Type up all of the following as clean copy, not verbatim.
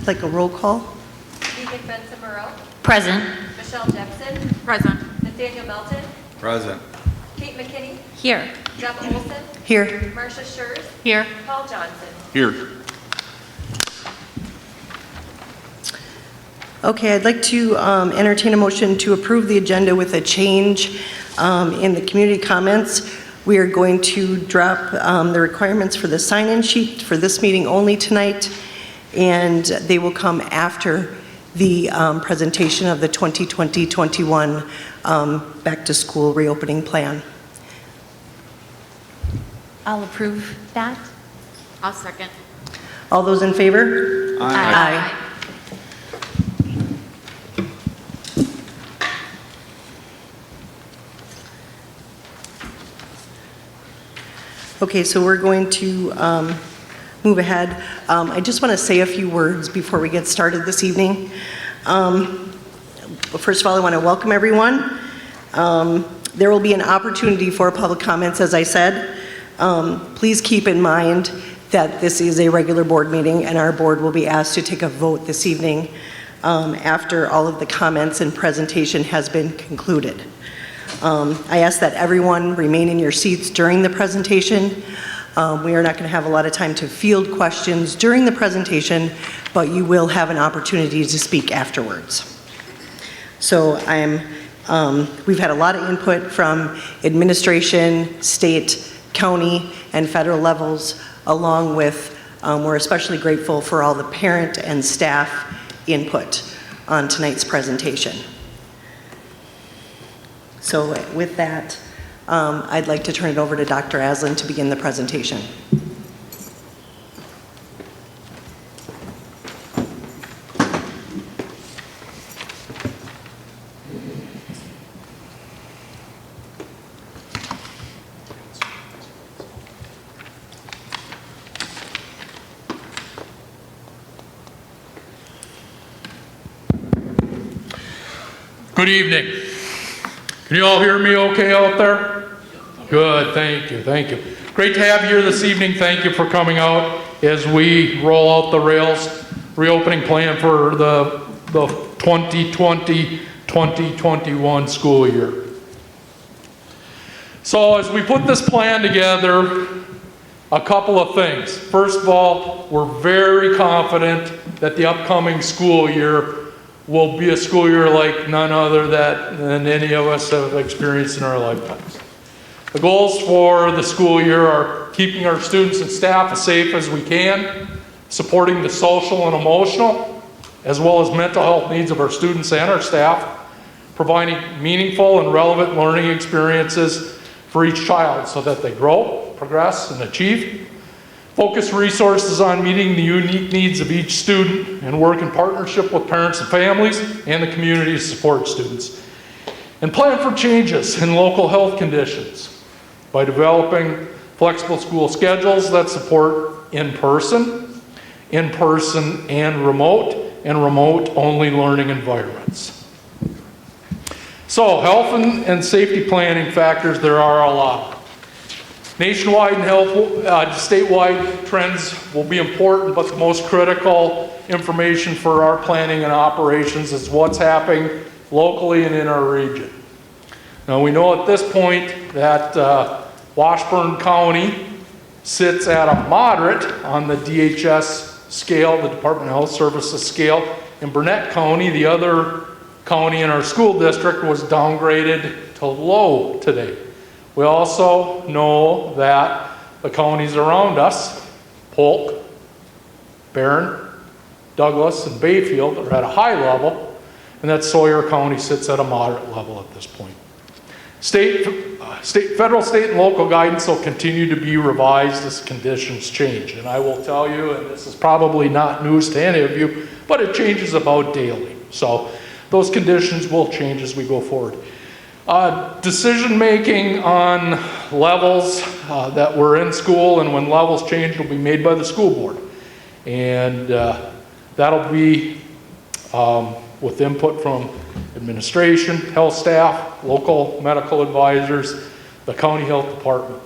I'd like a roll call. Deacon Benson Moreau. Present. Michelle Jepson. Present. Nathaniel Melton. Present. Kate McKinney. Here. Deb Olson. Here. Marcia Schurz. Here. Paul Johnson. Here. Okay, I'd like to entertain a motion to approve the agenda with a change in the community comments. We are going to drop the requirements for the sign-in sheet for this meeting only tonight, and they will come after the presentation of the 2020-21 back-to-school reopening plan. I'll approve that. I'll second. All those in favor? Aye. Okay, so we're going to move ahead. I just want to say a few words before we get started this evening. First of all, I want to welcome everyone. There will be an opportunity for public comments, as I said. Please keep in mind that this is a regular board meeting and our board will be asked to take a vote this evening after all of the comments and presentation has been concluded. I ask that everyone remain in your seats during the presentation. We are not going to have a lot of time to field questions during the presentation, but you will have an opportunity to speak afterwards. So we've had a lot of input from administration, state, county, and federal levels, along with, we're especially grateful for all the parent and staff input on tonight's presentation. So with that, I'd like to turn it over to Dr. Aslan to begin the presentation. Good evening. Can you all hear me okay out there? Good, thank you, thank you. Great to have you here this evening. Thank you for coming out as we roll out the rails reopening plan for the 2020-2021 school year. So as we put this plan together, a couple of things. First of all, we're very confident that the upcoming school year will be a school year like none other than any of us have experienced in our lifetimes. The goals for the school year are keeping our students and staff as safe as we can, supporting the social and emotional, as well as mental health needs of our students and our staff, providing meaningful and relevant learning experiences for each child so that they grow, progress, and achieve. Focus resources on meeting the unique needs of each student and work in partnership with parents and families and the community to support students. And plan for changes in local health conditions by developing flexible school schedules that support in-person and remote-only learning environments. So, health and safety planning factors, there are a lot. Nationwide and statewide trends will be important, but the most critical information for our planning and operations is what's happening locally and in our region. Now we know at this point that Washburn County sits at a moderate on the DHS scale, the Department of Health Services scale. In Burnett County, the other county in our school district, was downgraded to low today. We also know that the counties around us, Polk, Barron, Douglas, and Bayfield, are at a high level, and that Sawyer County sits at a moderate level at this point. Federal, state, and local guidance will continue to be revised as conditions change. And I will tell you, and this is probably not news to any of you, but it changes about daily. So those conditions will change as we go forward. Decision making on levels that were in school, and when levels change, will be made by the school board. And that'll be with input from administration, health staff, local medical advisors, the county health department.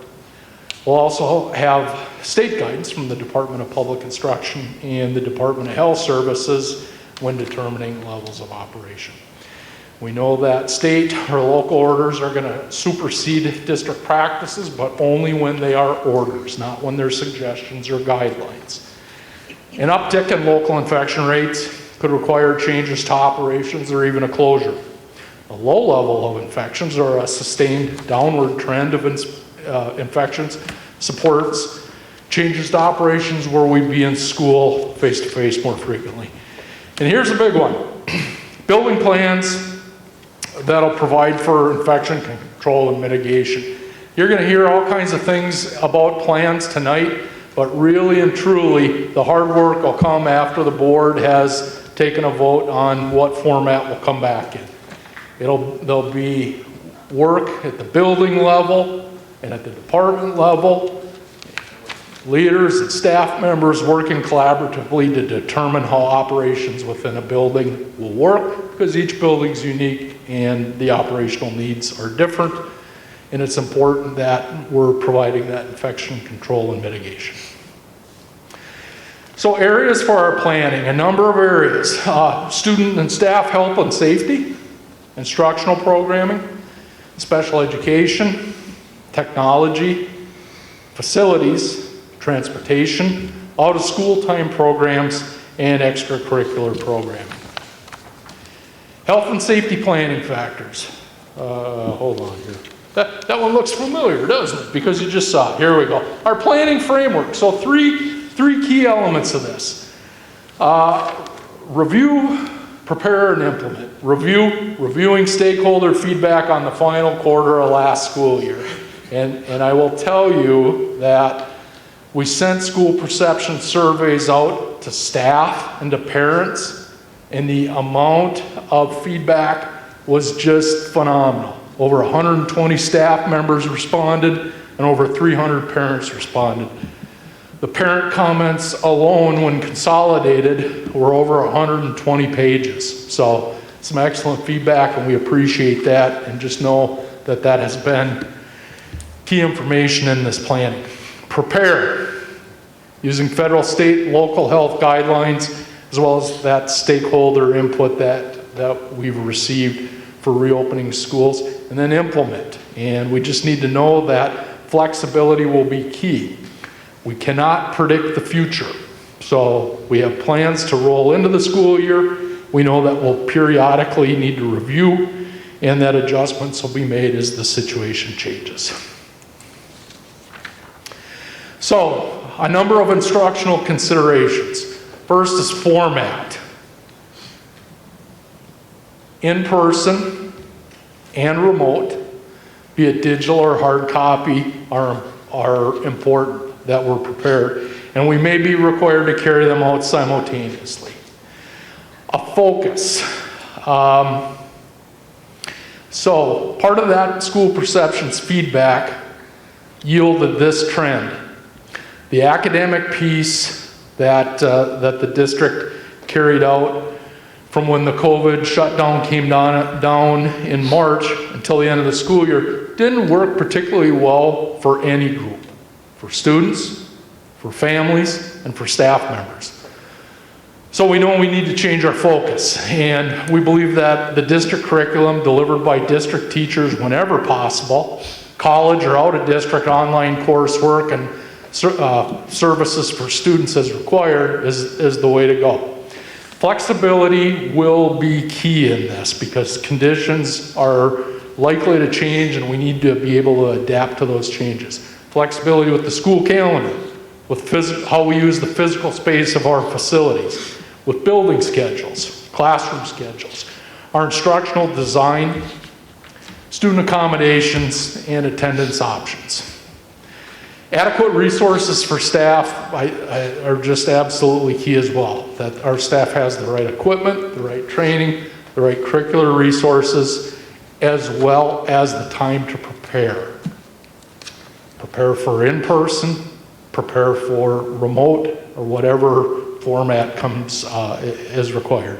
We'll also have state guidance from the Department of Public Instruction and the Department of Health Services when determining levels of operation. We know that state or local orders are going to supersede district practices, but only when they are orders, not when they're suggestions or guidelines. An uptick in local infection rates could require changes to operations or even a closure. A low level of infections or a sustained downward trend of infections supports changes to operations where we'd be in school face-to-face more frequently. And here's a big one. Building plans that'll provide for infection control and mitigation. You're going to hear all kinds of things about plans tonight, but really and truly, the hard work will come after the board has taken a vote on what format will come back in. There'll be work at the building level and at the department level, leaders and staff members working collaboratively to determine how operations within a building will work, because each building's unique and the operational needs are different, and it's important that we're providing that infection control and mitigation. So areas for our planning, a number of areas. Student and staff health and safety, instructional programming, special education, technology, facilities, transportation, out-of-school time programs, and extracurricular programming. Health and safety planning factors. Hold on here. That one looks familiar, doesn't it? Because you just saw it. Here we go. Our planning framework. So three key elements of this. Review, prepare, and implement. Reviewing stakeholder feedback on the final quarter of last school year. And I will tell you that we sent school perception surveys out to staff and to parents, and the amount of feedback was just phenomenal. Over 120 staff members responded, and over 300 parents responded. The parent comments alone, when consolidated, were over 120 pages. So some excellent feedback, and we appreciate that, and just know that that has been key information in this planning. Prepare, using federal, state, local health guidelines, as well as that stakeholder input that we've received for reopening schools, and then implement. And we just need to know that flexibility will be key. We cannot predict the future. So we have plans to roll into the school year. We know that we'll periodically need to review, and that adjustments will be made as the situation changes. So, a number of instructional considerations. First is format. In-person and remote, be it digital or hard copy, are important, that we're prepared. And we may be required to carry them out simultaneously. A focus. So, part of that school perceptions feedback yielded this trend. The academic piece that the district carried out from when the COVID shutdown came down in March until the end of the school year didn't work particularly well for any group, for students, for families, and for staff members. So we know we need to change our focus, and we believe that the district curriculum delivered by district teachers whenever possible, college or out-of-district online coursework, and services for students as required is the way to go. Flexibility will be key in this because conditions are likely to change, and we need to be able to adapt to those changes. Flexibility with the school calendar, with how we use the physical space of our facilities, with building schedules, classroom schedules, our instructional design, student accommodations, and attendance options. Adequate resources for staff are just absolutely key as well, that our staff has the right equipment, the right training, the right curricular resources, as well as the time to prepare. Prepare for in-person, prepare for remote, or whatever format comes as required.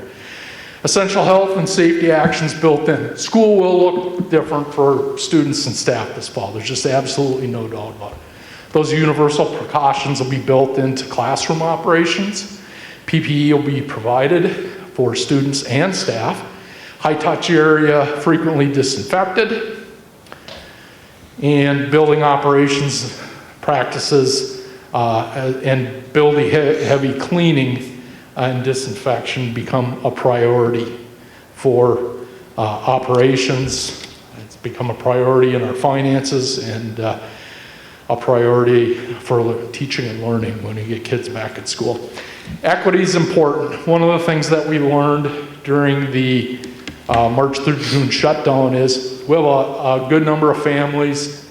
Essential health and safety actions built in. School will look different for students and staff this fall. There's just absolutely no doubt about it. Those universal precautions will be built into classroom operations. PPE will be provided for students and staff. High-touch area frequently disinfected. And building operations practices and building heavy cleaning and disinfection become a priority for operations. It's become a priority in our finances and a priority for teaching and learning when we get kids back at school. Equity is important. One of the things that we learned during the March through June shutdown is we have a good number of families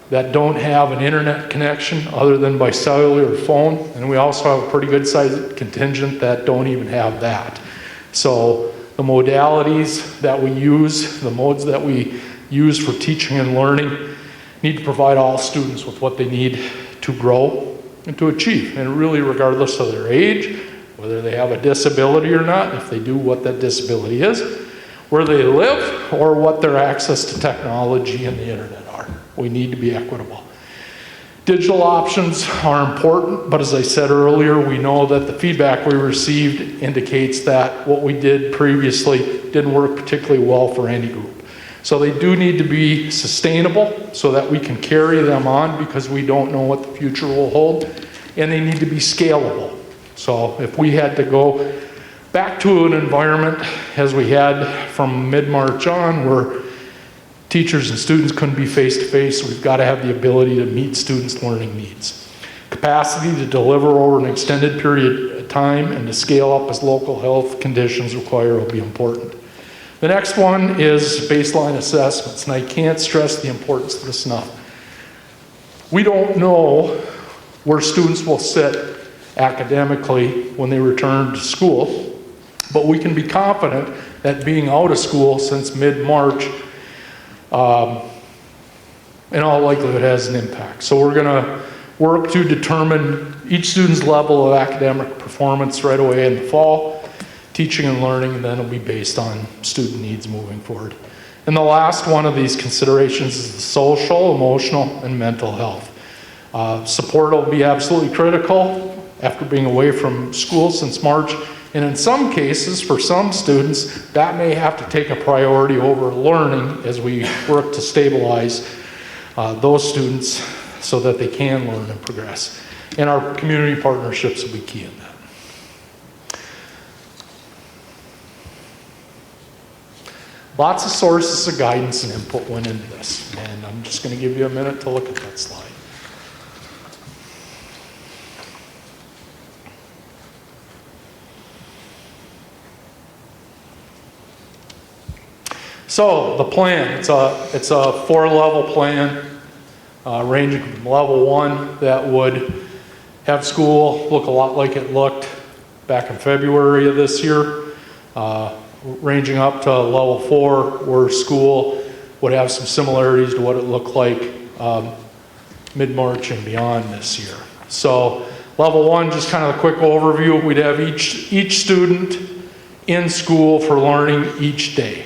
that don't have an internet connection other than by cellular or phone, and we also have a pretty good sized contingent that don't even have that. So the modalities that we use, the modes that we use for teaching and learning need to provide all students with what they need to grow and to achieve, and really regardless of their age, whether they have a disability or not, if they do, what that disability is, where they live, or what their access to technology and the internet are. We need to be equitable. Digital options are important, but as I said earlier, we know that the feedback we received indicates that what we did previously didn't work particularly well for any group. So they do need to be sustainable so that we can carry them on, because we don't know what the future will hold, and they need to be scalable. So if we had to go back to an environment as we had from mid-March on where teachers and students couldn't be face-to-face, we've got to have the ability to meet students' learning needs. Capacity to deliver over an extended period of time and to scale up as local health conditions require will be important. The next one is baseline assessments, and I can't stress the importance of this enough. We don't know where students will sit academically when they return to school, but we can be confident that being out of school since mid-March in all likelihood has an impact. So we're going to work to determine each student's level of academic performance right away in the fall, teaching and learning, and then it'll be based on student needs moving forward. And the last one of these considerations is the social, emotional, and mental health. Support will be absolutely critical after being away from school since March, and in some cases, for some students, that may have to take a priority over learning as we work to stabilize those students so that they can learn and progress. And our community partnerships will be key in that. Lots of sources of guidance and input went into this, and I'm just going to give you a minute to look at that slide. So the plan, it's a 4-level plan ranging from level 1 that would have school look a lot like it looked back in February of this year, ranging up to level 4 where school would have some similarities to what it looked like mid-March and beyond this year. So level 1, just kind of a quick overview, we'd have each student in school for learning each day.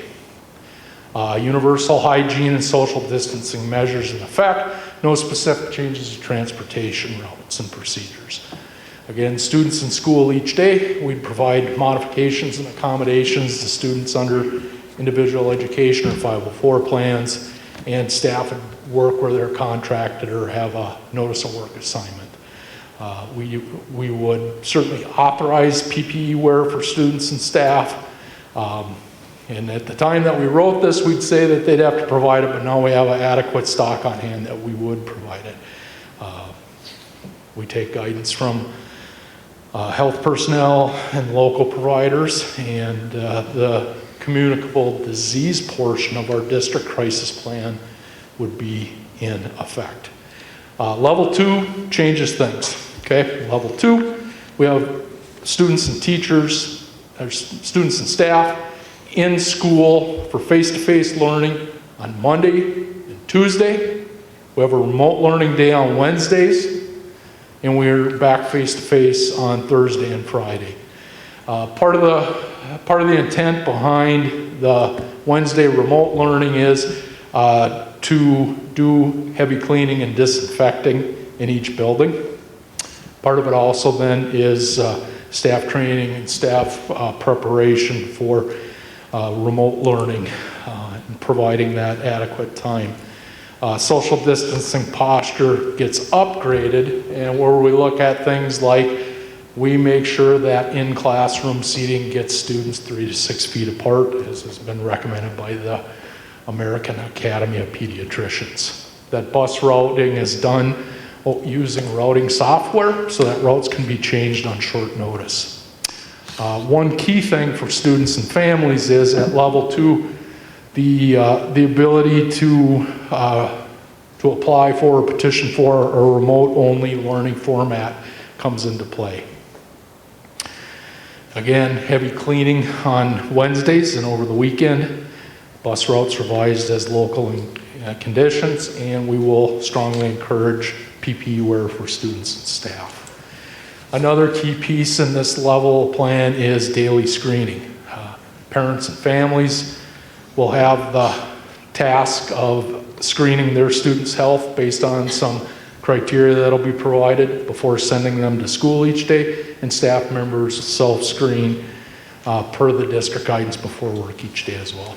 Universal hygiene and social distancing measures in effect, no specific changes to transportation routes and procedures. Again, students in school each day, we'd provide modifications and accommodations to students under individual education or 504 plans, and staff would work where they're contracted or have a notice of work assignment. We would certainly authorize PPE wear for students and staff. And at the time that we wrote this, we'd say that they'd have to provide it, but now we have an adequate stock on hand that we would provide it. We take guidance from health personnel and local providers, and the communicable disease portion of our district crisis plan would be in effect. Level 2 changes things, okay? Level 2, we have students and teachers, or students and staff in school for face-to-face learning on Monday and Tuesday. We have a remote learning day on Wednesdays, and we're back face-to-face on Thursday and Friday. Part of the intent behind the Wednesday remote learning is to do heavy cleaning and disinfecting in each building. Part of it also then is staff training and staff preparation for remote learning and providing that adequate time. Social distancing posture gets upgraded, and where we look at things like we make sure that in-classroom seating gets students 3 to 6 feet apart, as has been recommended by the American Academy of Pediatricians. That bus routing is done using routing software so that routes can be changed on short notice. One key thing for students and families is at level 2, the ability to apply for or petition for a remote-only learning format comes into play. Again, heavy cleaning on Wednesdays and over the weekend. Bus routes revised as local conditions, and we will strongly encourage PPE wear for students and staff. Another key piece in this level plan is daily screening. Parents and families will have the task of screening their students' health based on some criteria that'll be provided before sending them to school each day, and staff members self-screen per the district guidance before work each day as well.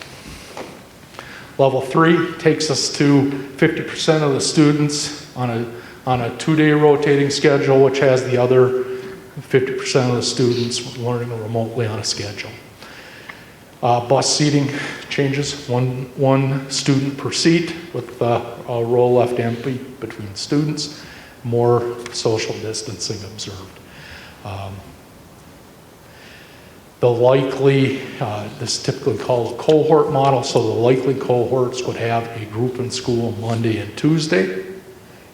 Level 3 takes us to 50% of the students on a 2-day rotating schedule, which has the other 50% of the students learning remotely on a schedule. Bus seating changes, one student per seat with a row left empty between students, more social distancing observed. The likely, this is typically called a cohort model, so the likely cohorts would have a group in school Monday and Tuesday,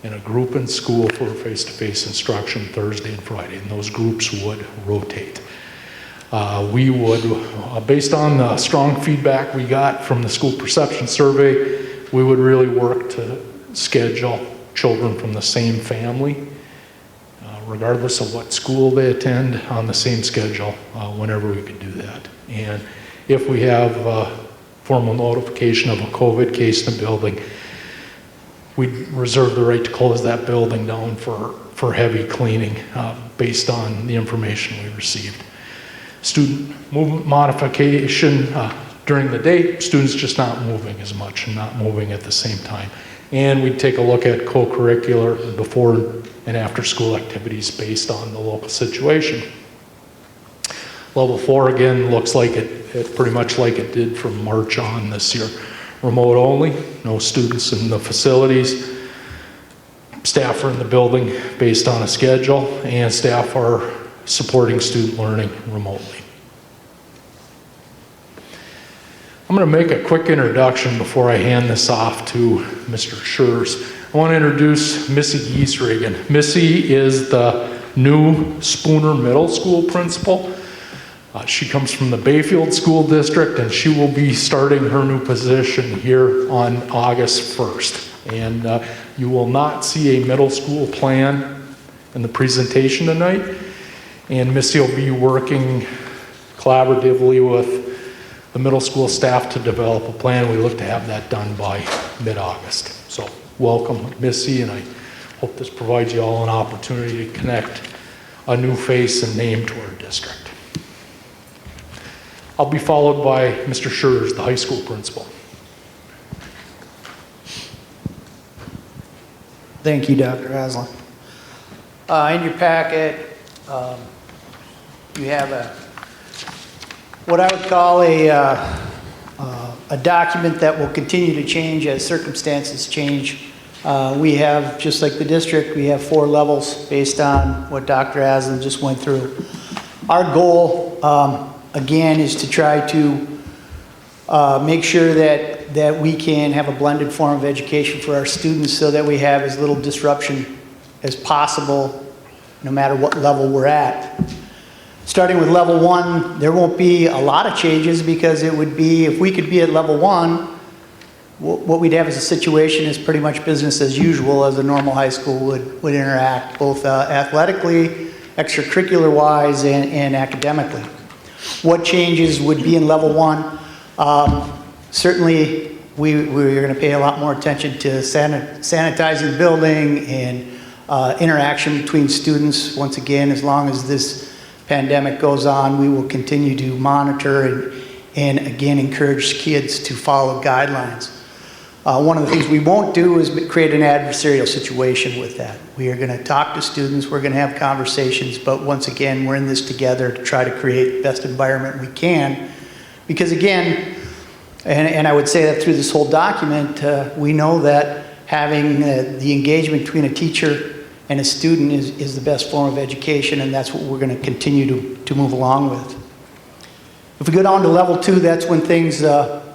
and a group in school for face-to-face instruction Thursday and Friday, and those groups would rotate. We would, based on the strong feedback we got from the school perception survey, we would really work to schedule children from the same family, regardless of what school they attend, on the same schedule whenever we could do that. And if we have formal notification of a COVID case in the building, we reserve the right to close that building down for heavy cleaning based on the information we received. Student movement modification during the day, students just not moving as much and not moving at the same time. And we take a look at co-curricular before and after school activities based on the local situation. Level 4 again looks like it pretty much like it did from March on this year. Remote only, no students in the facilities. Staff are in the building based on a schedule, and staff are supporting student learning remotely. I'm going to make a quick introduction before I hand this off to Mr. Schurz. I want to introduce Missy Giesregan. Missy is the new Spooner Middle School principal. She comes from the Bayfield School District, and she will be starting her new position here on August 1st. And you will not see a middle school plan in the presentation tonight. And Missy will be working collaboratively with the middle school staff to develop a plan. We look to have that done by mid-August. So welcome, Missy, and I hope this provides you all an opportunity to connect a new face and name to our district. I'll be followed by Mr. Schurz, the high school principal. Thank you, Dr. Haslam. In your packet, you have what I would call a document that will continue to change as circumstances change. We have, just like the district, we have 4 levels based on what Dr. Haslam just went through. Our goal, again, is to try to make sure that we can have a blended form of education for our students so that we have as little disruption as possible, no matter what level we're at. Starting with level 1, there won't be a lot of changes because it would be, if we could be at level 1, what we'd have as a situation is pretty much business as usual as a normal high school would interact, both athletically, extracurricular-wise, and academically. What changes would be in level 1? Certainly, we're going to pay a lot more attention to sanitizing the building and interaction between students. Once again, as long as this pandemic goes on, we will continue to monitor and again, encourage kids to follow guidelines. One of the things we won't do is create an adversarial situation with that. We are going to talk to students, we're going to have conversations, but once again, we're in this together to try to create the best environment we can. Because again, and I would say that through this whole document, we know that having the engagement between a teacher and a student is the best form of education, and that's what we're going to continue to move along with. If we go down to level 2, that's when things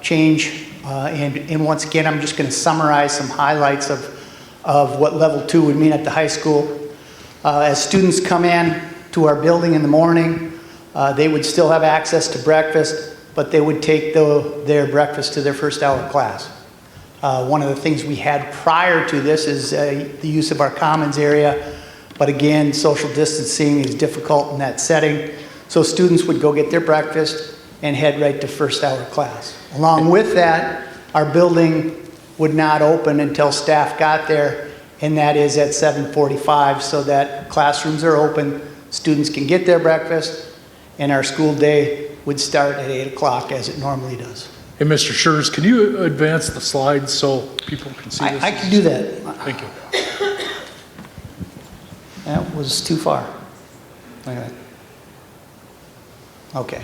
change. And once again, I'm just going to summarize some highlights of what level 2 would mean at the high school. As students come in to our building in the morning, they would still have access to breakfast, but they would take their breakfast to their first hour class. One of the things we had prior to this is the use of our commons area, but again, social distancing is difficult in that setting. So students would go get their breakfast and head right to first hour class. Along with that, our building would not open until staff got there, and that is at 7:45, so that classrooms are open, students can get their breakfast, and our school day would start at 8 o'clock as it normally does. Hey, Mr. Schurz, can you advance the slides so people can see this? I can do that. Thank you. That was too far. Look at that. Okay.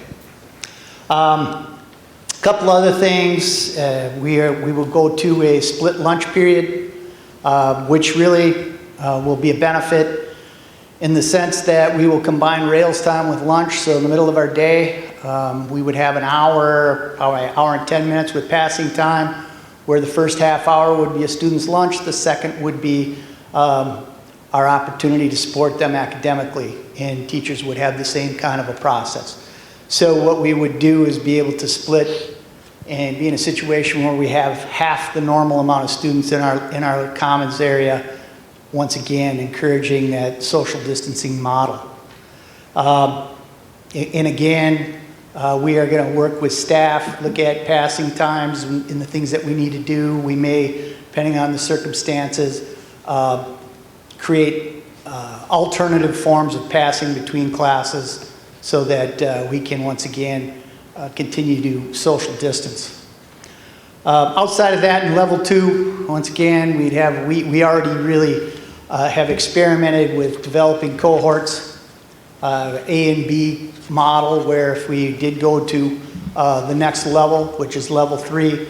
Couple other things. We will go to a split lunch period, which really will be a benefit in the sense that we will combine Rails time with lunch. So in the middle of our day, we would have an hour, probably an hour and 10 minutes with passing time, where the first half hour would be a student's lunch. The second would be our opportunity to support them academically, and teachers would have the same kind of a process. So what we would do is be able to split and be in a situation where we have half the normal amount of students in our commons area, once again encouraging that social distancing model. And again, we are going to work with staff, look at passing times and the things that we need to do. We may, depending on the circumstances, create alternative forms of passing between classes, so that we can once again continue to social distance. Outside of that, in level 2, once again, we already really have experimented with developing cohorts, A and B model, where if we did go to the next level, which is level 3,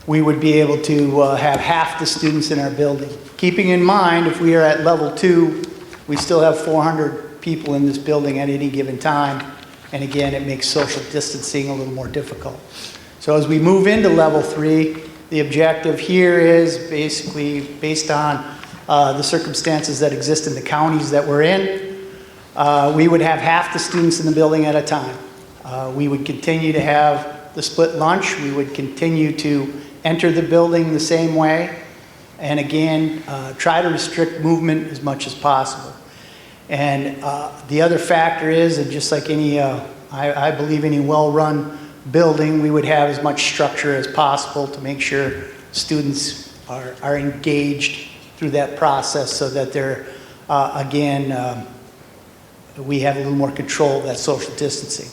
we would be able to have half the students in our building. Keeping in mind, if we are at level 2, we still have 400 people in this building at any given time, and again, it makes social distancing a little more difficult. So as we move into level 3, the objective here is basically based on the circumstances that exist in the counties that we're in. We would have half the students in the building at a time. We would continue to have the split lunch. We would continue to enter the building the same way, and again, try to restrict movement as much as possible. And the other factor is, and just like any, I believe any well-run building, we would have as much structure as possible to make sure students are engaged through that process, so that they're, again, we have a little more control of that social distancing.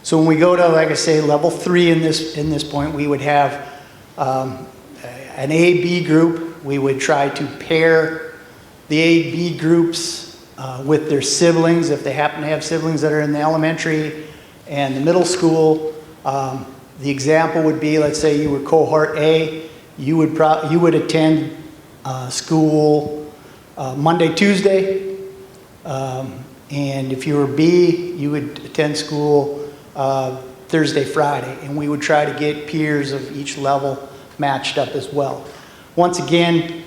So when we go to, like I say, level 3 in this point, we would have an A-B group. We would try to pair the A-B groups with their siblings, if they happen to have siblings that are in the elementary and the middle school. The example would be, let's say you were cohort A, you would attend school Monday, Tuesday, and if you were B, you would attend school Thursday, Friday, and we would try to get peers of each level matched up as well. Once again,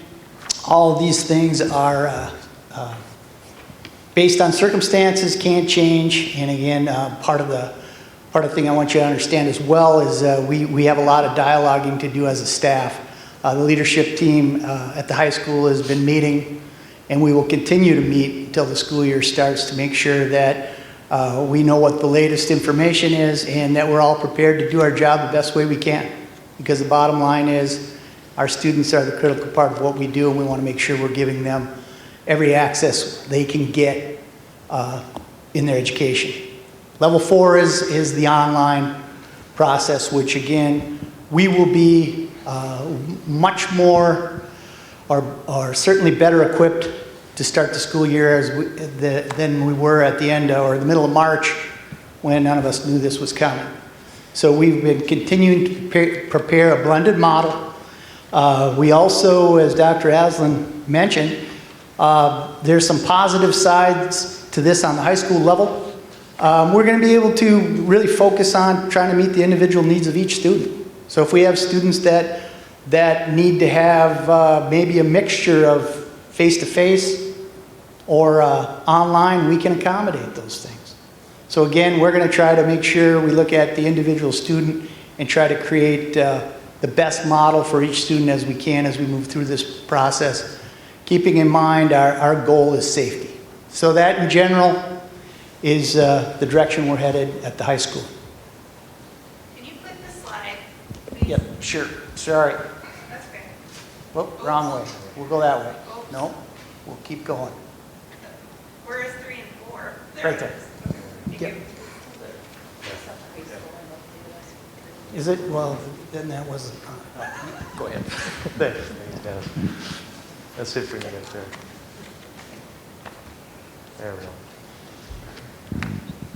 all of these things are based on circumstances, can't change, and again, part of the thing I want you to understand as well is we have a lot of dialoguing to do as a staff. The leadership team at the high school has been meeting, and we will continue to meet until the school year starts to make sure that we know what the latest information is and that we're all prepared to do our job the best way we can. Because the bottom line is our students are the critical part of what we do, and we want to make sure we're giving them every access they can get in their education. Level 4 is the online process, which again, we will be much more or certainly better equipped to start the school year than we were at the end or the middle of March when none of us knew this was coming. So we've been continuing to prepare a blended model. We also, as Dr. Aslan mentioned, there's some positive sides to this on the high school level. We're going to be able to really focus on trying to meet the individual needs of each student. So if we have students that need to have maybe a mixture of face-to-face or online, we can accommodate those things. So again, we're going to try to make sure we look at the individual student and try to create the best model for each student as we can as we move through this process, keeping in mind our goal is safety. So that in general is the direction we're headed at the high school. Can you flip the slide, please? Yep, sure. Sorry. That's okay. Whoop, wrong way. We'll go that way. No, we'll keep going. Where is 3 and 4? Right there. Thank Yep. you. Is it? Well, then that wasn't. Go ahead. Thanks, Dennis. Let's see if we can get there. There we go.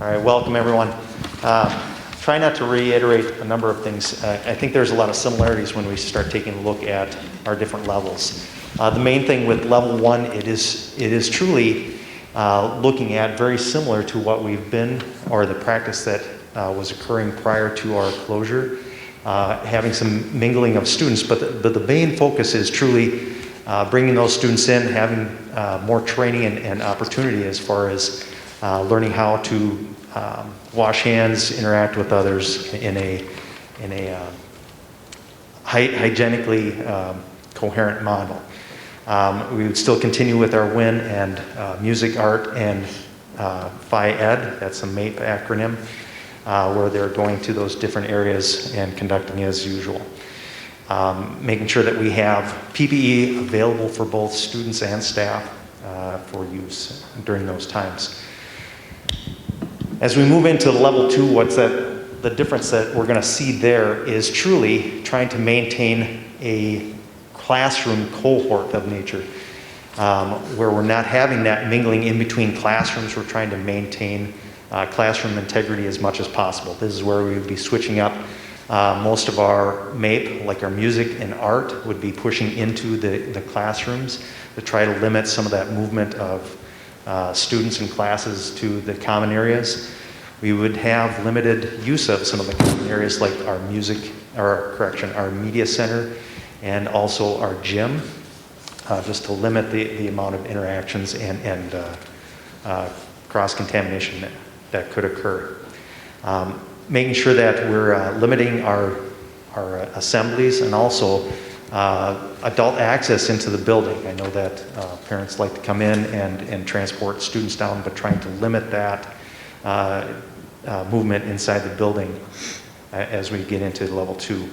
All right, welcome everyone. Try not to reiterate a number of things. I think there's a lot of similarities when we start taking a look at our different levels. The main thing with level 1, it is truly looking at very similar to what we've been, or the practice that was occurring prior to our closure, having some mingling of students, but the main focus is truly bringing those students in, having more training and opportunity as far as learning how to wash hands, interact with others in a hygienically coherent model. We would still continue with our WIN and music, art, and Phi-Ed, that's a MAPE acronym, where they're going to those different areas and conducting as usual. Making sure that we have PPE available for both students and staff for use during those times. As we move into level 2, the difference that we're going to see there is truly trying to maintain a classroom cohort of nature, where we're not having that mingling in between classrooms. We're trying to maintain classroom integrity as much as possible. This is where we would be switching up most of our MAPE, like our music and art, would be pushing into the classrooms to try to limit some of that movement of students and classes to the common areas. We would have limited use of some of the common areas like our our media center and also our gym, just to limit the amount of interactions and cross-contamination that could occur. Making sure that we're limiting our assemblies and also adult access into the building. I know that parents like to come in and transport students down, but trying to limit that movement inside the building as we get into level 2.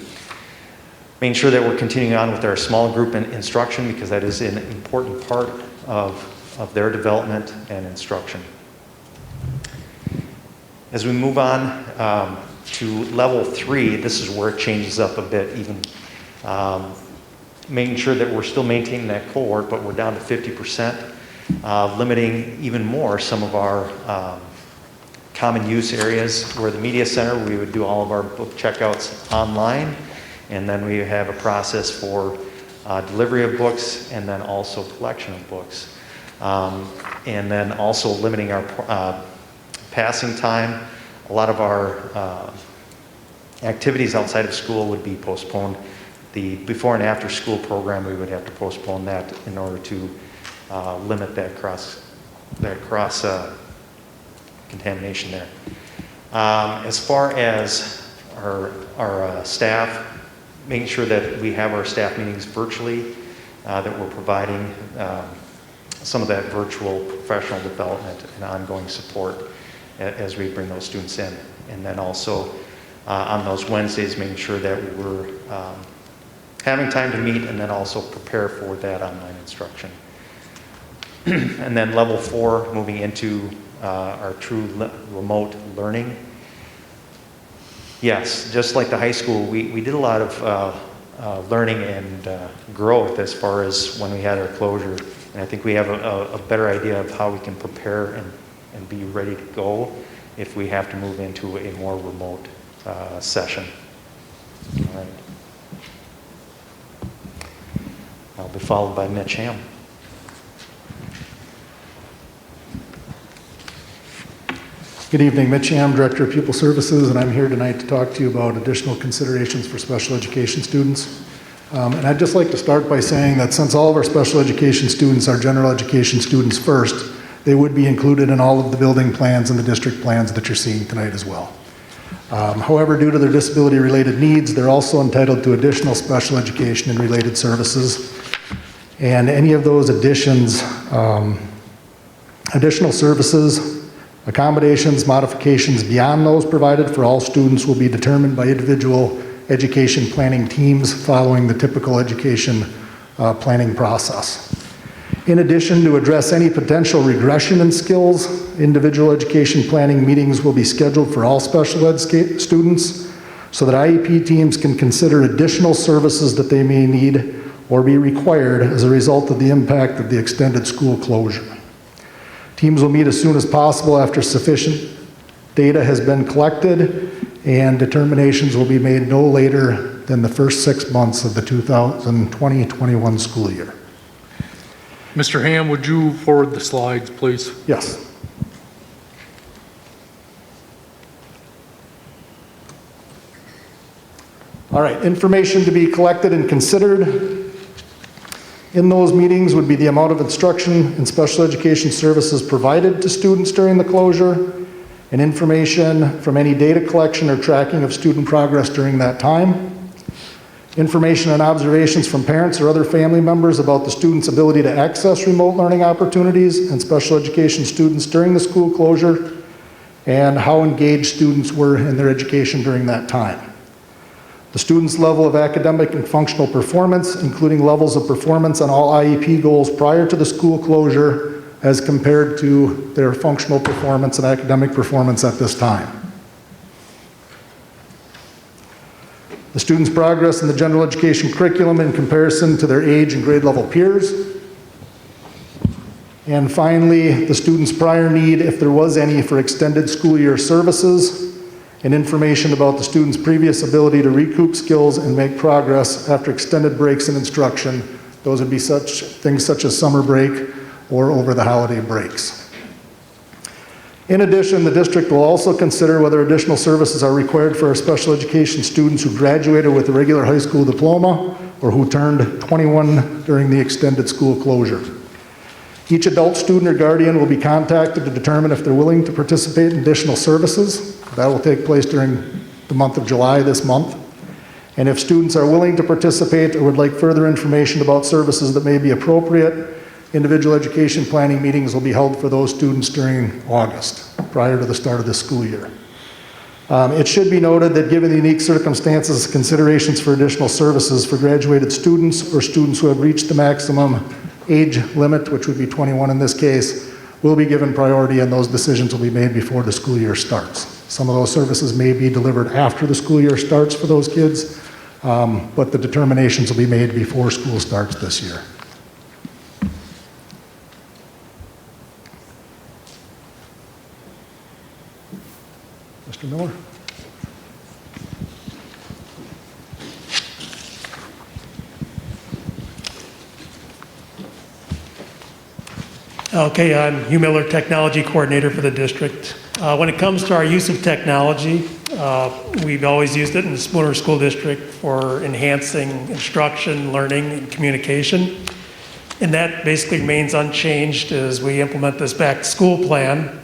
Making sure that we're continuing on with our small group instruction, because that is an important part of their development and instruction. As we move on to level 3, this is where it changes up a bit, even making sure that we're still maintaining that cohort, but we're down to 50%, limiting even more some of our common use areas. Where the media center, we would do all of our book checkouts online, and then we have a process for delivery of books and then also collection of books. And then also limiting our passing time. A lot of our activities outside of school would be postponed. The before and after school program, we would have to postpone that in order to limit that cross contamination there. As far as our staff, making sure that we have our staff meetings virtually, that we're providing some of that virtual professional development and ongoing support as we bring those students in. And then also on those Wednesdays, making sure that we're having time to meet and then also prepare for that online instruction. And then level 4, moving into our true remote learning. Yes, just like the high school, we did a lot of learning and growth as far as when we had our closure. And I think we have a better idea of how we can prepare and be ready to go if we have to move into a more remote session. All right. I'll be followed by Mitch Ham. Good evening, Mitch Ham, Director of Pupil Services, and I'm here tonight to talk to you about additional considerations for special education students. And I'd just like to start by saying that since all of our special education students are general education students first, they would be included in all of the building plans and the district plans that you're seeing tonight as well. However, due to their disability-related needs, they're also entitled to additional special education and related services. And any of those additions, additional services, accommodations, modifications beyond those provided for all students will be determined by individual education planning teams following the typical education planning process. In addition, to address any potential regression in skills, individual education planning meetings will be scheduled for all special ed students so that IEP teams can consider additional services that they may need or be required as a result of the impact of the extended school closure. Teams will meet as soon as possible after sufficient data has been collected, and determinations will be made no later than the first 6 months of the 2020-21 school year. Mr. Ham, would you forward the slides, please? Yes. All right, information to be collected and considered in those meetings would be the amount of instruction and special education services provided to students during the closure, and information from any data collection or tracking of student progress during that time, information and observations from parents or other family members about the student's ability to access remote learning opportunities and special education students during the school closure, and how engaged students were in their education during that time. The student's level of academic and functional performance, including levels of performance on all IEP goals prior to the school closure as compared to their functional performance and academic performance at this time. The student's progress in the general education curriculum in comparison to their age and grade level peers. And finally, the student's prior need, if there was any, for extended school year services, and information about the student's previous ability to recoup skills and make progress after extended breaks in instruction. Those would be such things such as summer break or over the holiday breaks. In addition, the district will also consider whether additional services are required for our special education students who graduated with a regular high school diploma or who turned 21 during the extended school closure. Each adult student or guardian will be contacted to determine if they're willing to participate in additional services. That will take place during the month of July this month. And if students are willing to participate or would like further information about services that may be appropriate, individual education planning meetings will be held for those students during August, prior to the start of the school year. It should be noted that given the unique circumstances, considerations for additional services for graduated students or students who have reached the maximum age limit, which would be 21 in this case, will be given priority, and those decisions will be made before the school year starts. Some of those services may be delivered after the school year starts for those kids, but the determinations will be made before school starts this year. Mr. Miller? Okay, I'm Hugh Miller, Technology Coordinator for the district. When it comes to our use of technology, we've always used it in the Spooner School District for enhancing instruction, learning, and communication. And that basically remains unchanged as we implement this back-to-school plan.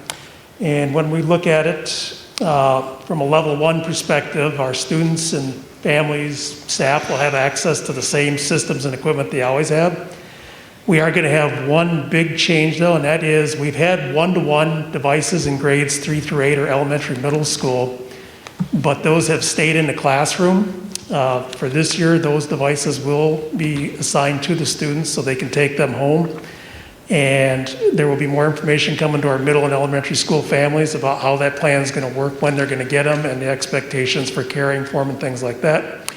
And when we look at it from a level 1 perspective, our students and families, staff will have access to the same systems and equipment they always have. We are going to have one big change though, and that is we've had one-to-one devices in grades 3 through 8 or elementary middle school, but those have stayed in the classroom. For this year, those devices will be assigned to the students so they can take them home. And there will be more information coming to our middle and elementary school families about how that plan is going to work, when they're going to get them, and the expectations for caring for them and things like that.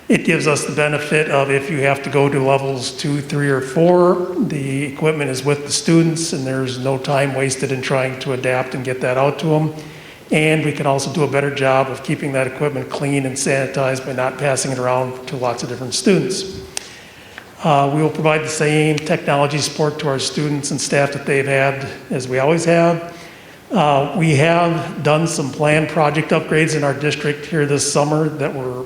It gives us the benefit of if you have to go to levels 2, 3, or 4, the equipment is with the students and there's no time wasted in trying to adapt and get that out to them. And we can also do a better job of keeping that equipment clean and sanitized by not passing it around to lots of different students. We will provide the same technology support to our students and staff that they've had as we always have. We have done some planned project upgrades in our district here this summer that were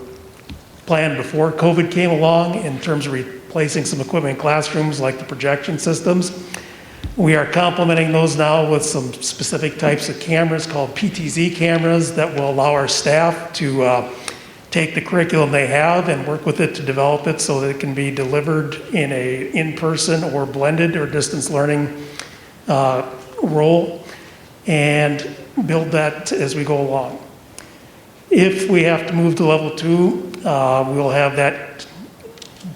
planned before COVID came along in terms of replacing some equipment in classrooms like the projection systems. We are complementing those now with some specific types of cameras called PTZ cameras that will allow our staff to take the curriculum they have and work with it to develop it so that it can be delivered in a in-person or blended or distance learning role, and build that as we go along. If we have to move to level 2, we'll have that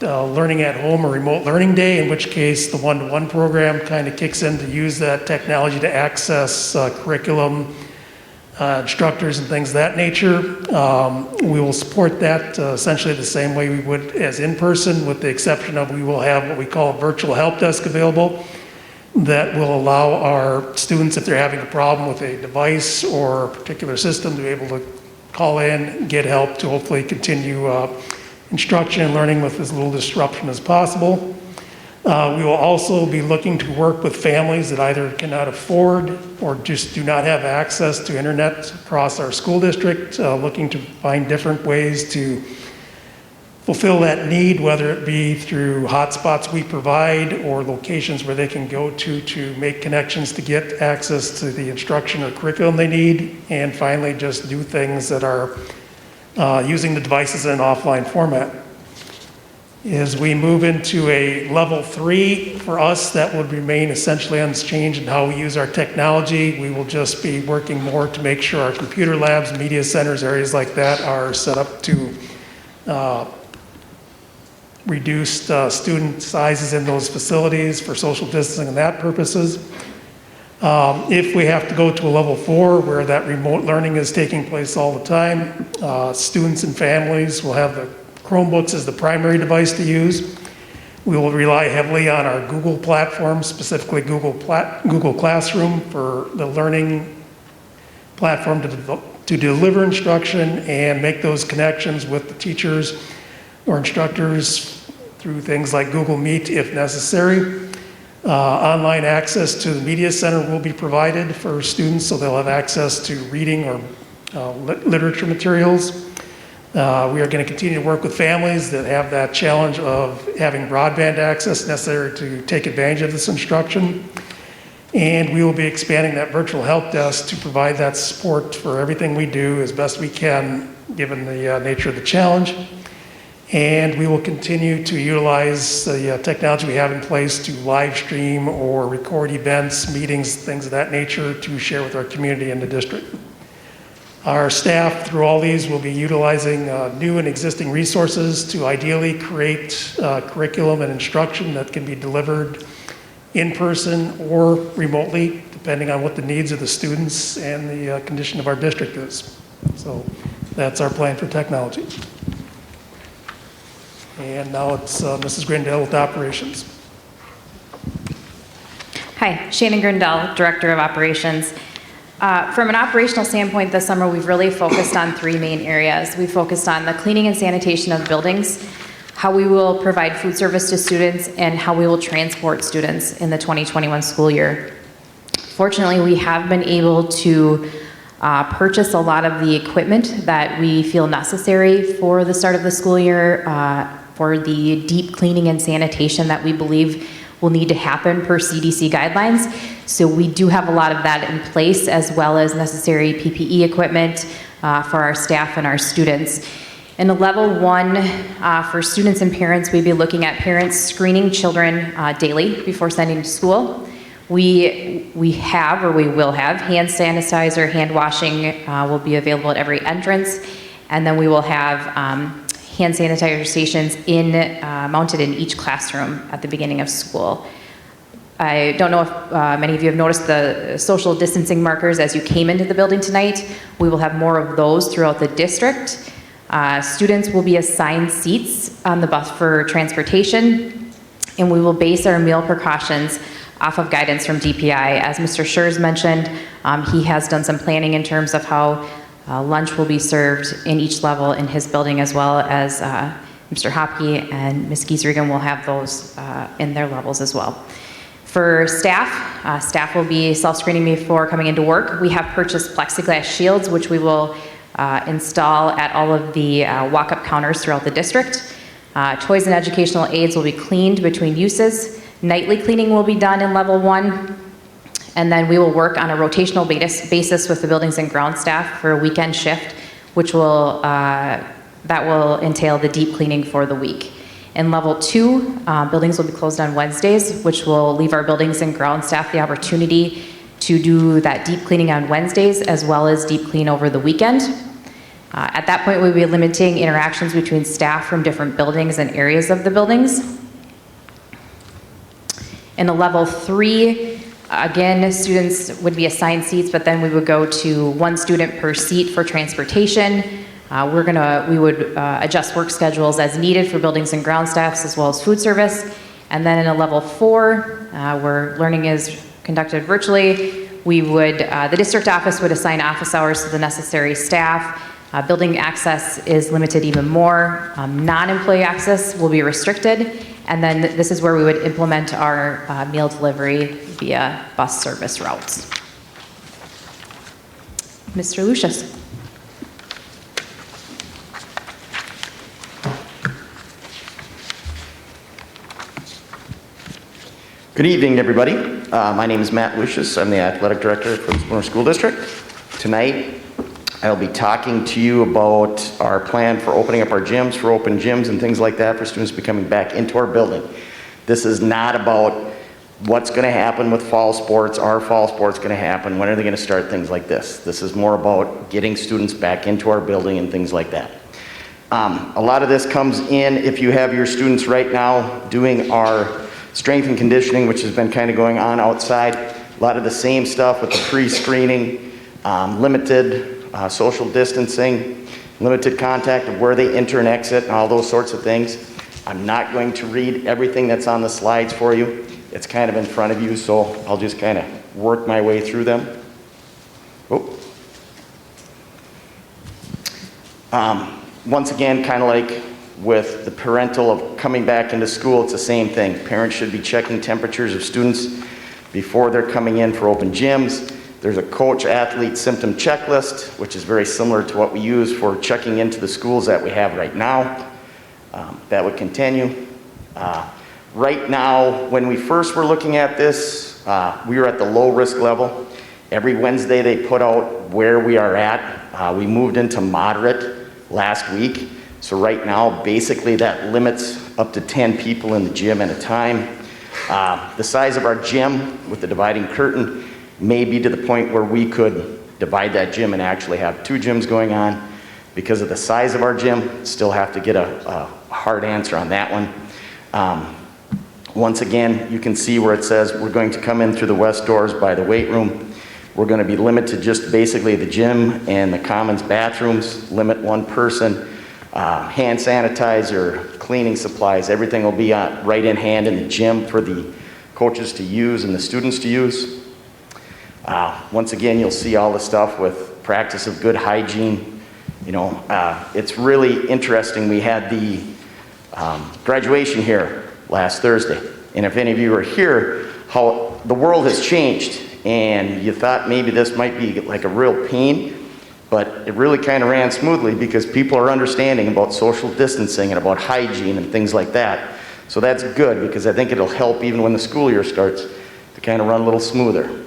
learning at home or remote learning day, in which case the one-to-one program kind of kicks in to use that technology to access curriculum, instructors and things of that nature. We will support that essentially the same way we would as in-person, with the exception of we will have what we call a virtual help desk available that will allow our students, if they're having a problem with a device or a particular system, to be able to call in, get help to hopefully continue instruction and learning with as little disruption as possible. We will also be looking to work with families that either cannot afford or just do not have access to internet across our school district, looking to find different ways to fulfill that need, whether it be through hotspots we provide or locations where they can go to make connections to get access to the instruction or curriculum they need, and finally just do things that are using the devices in an offline format. As we move into a level 3, for us that would remain essentially unchanged in how we use our technology. We will just be working more to make sure our computer labs, media centers, areas like that are set up to reduced student sizes in those facilities for social distancing and that purposes. If we have to go to a level 4 where that remote learning is taking place all the time, students and families will have the Chromebooks as the primary device to use. We will rely heavily on our Google platform, specifically Google Classroom, for the learning platform to deliver instruction and make those connections with the teachers or instructors through things like Google Meet if necessary. Online access to the media center will be provided for students, so they'll have access to reading or literature materials. We are going to continue to work with families that have that challenge of having broadband access necessary to take advantage of this instruction. And we will be expanding that virtual help desk to provide that support for everything we do as best we can, given the nature of the challenge. And we will continue to utilize the technology we have in place to live stream or record events, meetings, things of that nature to share with our community and the district. Our staff, through all these, will be utilizing new and existing resources to ideally create curriculum and instruction that can be delivered in person or remotely, depending on what the needs of the students and the condition of our district is. So that's our plan for technology. And now it's Mrs. Grindell with operations. Hi, Shannon Grindell, Director of Operations. From an operational standpoint this summer, we've really focused on 3 main areas. We focused on the cleaning and sanitation of buildings, how we will provide food service to students, and how we will transport students in the 2021 school year. Fortunately, we have been able to purchase a lot of the equipment that we feel necessary for the start of the school year, for the deep cleaning and sanitation that we believe will need to happen per CDC guidelines. So we do have a lot of that in place, as well as necessary PPE equipment for our staff and our students. In the level 1, for students and parents, we'd be looking at parents screening children daily before sending to school. We have, or we will have, hand sanitizer, hand washing will be available at every entrance. And then we will have hand sanitizer stations mounted in each classroom at the beginning of school. I don't know if many of you have noticed the social distancing markers as you came into the building tonight. We will have more of those throughout the district. Students will be assigned seats on the bus for transportation, and we will base our meal precautions off of guidance from DPI. As Mr. Schurz mentioned, he has done some planning in terms of how lunch will be served in each level in his building, as well as Mr. Hopke and Ms. Giesrigen will have those in their levels as well. For staff, staff will be self-screening before coming into work. We have purchased plexiglass shields, which we will install at all of the walk-up counters throughout the district. Toys and educational aids will be cleaned between uses. Nightly cleaning will be done in level 1. And then we will work on a rotational basis with the buildings and ground staff for a weekend shift, which will, that will entail the deep cleaning for the week. In level 2, buildings will be closed on Wednesdays, which will leave our buildings and ground staff the opportunity to do that deep cleaning on Wednesdays as well as deep clean over the weekend. At that point, we'll be limiting interactions between staff from different buildings and areas of the buildings. In a level 3, again, students would be assigned seats, but then we would go to 1 student per seat for transportation. We would adjust work schedules as needed for buildings and ground staffs as well as food service. And then in a level 4, where learning is conducted virtually, we would, the district office would assign office hours to the necessary staff. Building access is limited even more. Non-employee access will be restricted. And then this is where we would implement our meal delivery via bus service routes. Mr. Lucius. Good evening, everybody. My name is Matt Lucius. I'm the athletic director for the Spooner School District. Tonight, I'll be talking to you about our plan for opening up our gyms, for open gyms and things like that for students to be coming back into our building. This is not about what's going to happen with fall sports, are fall sports going to happen, when are they going to start, things like this. This is more about getting students back into our building and things like that. A lot of this comes in if you have your students right now doing our strength and conditioning, which has been kind of going on outside. A lot of the same stuff with the pre-screening, limited social distancing, limited contact of where they enter and exit, and all those sorts of things. I'm not going to read everything that's on the slides for you. It's kind of in front of you, so I'll just kind of work my way through them. Once again, kind of like with the parental of coming back into school, it's the same thing. Parents should be checking temperatures of students before they're coming in for open gyms. There's a coach-athlete symptom checklist, which is very similar to what we use for checking into the schools that we have right now. That would continue. Right now, when we first were looking at this, we were at the low risk level. Every Wednesday they put out where we are at. We moved into moderate last week. So right now, basically that limits up to 10 people in the gym at a time. The size of our gym with the dividing curtain may be to the point where we could divide that gym and actually have 2 gyms going on. Because of the size of our gym, still have to get a hard answer on that one. Once again, you can see where it says we're going to come in through the west doors by the weight room. We're going to be limited to just basically the gym and the commons bathrooms, limit 1 person. Hand sanitizer, cleaning supplies, everything will be right in hand in the gym for the coaches to use and the students to use. Once again, you'll see all the stuff with practice of good hygiene. You know, it's really interesting. We had the graduation here last Thursday. And if any of you are here, how the world has changed. And you thought maybe this might be like a real pain. But it really kind of ran smoothly because people are understanding about social distancing and about hygiene and things like that. So that's good because I think it'll help even when the school year starts to kind of run a little smoother.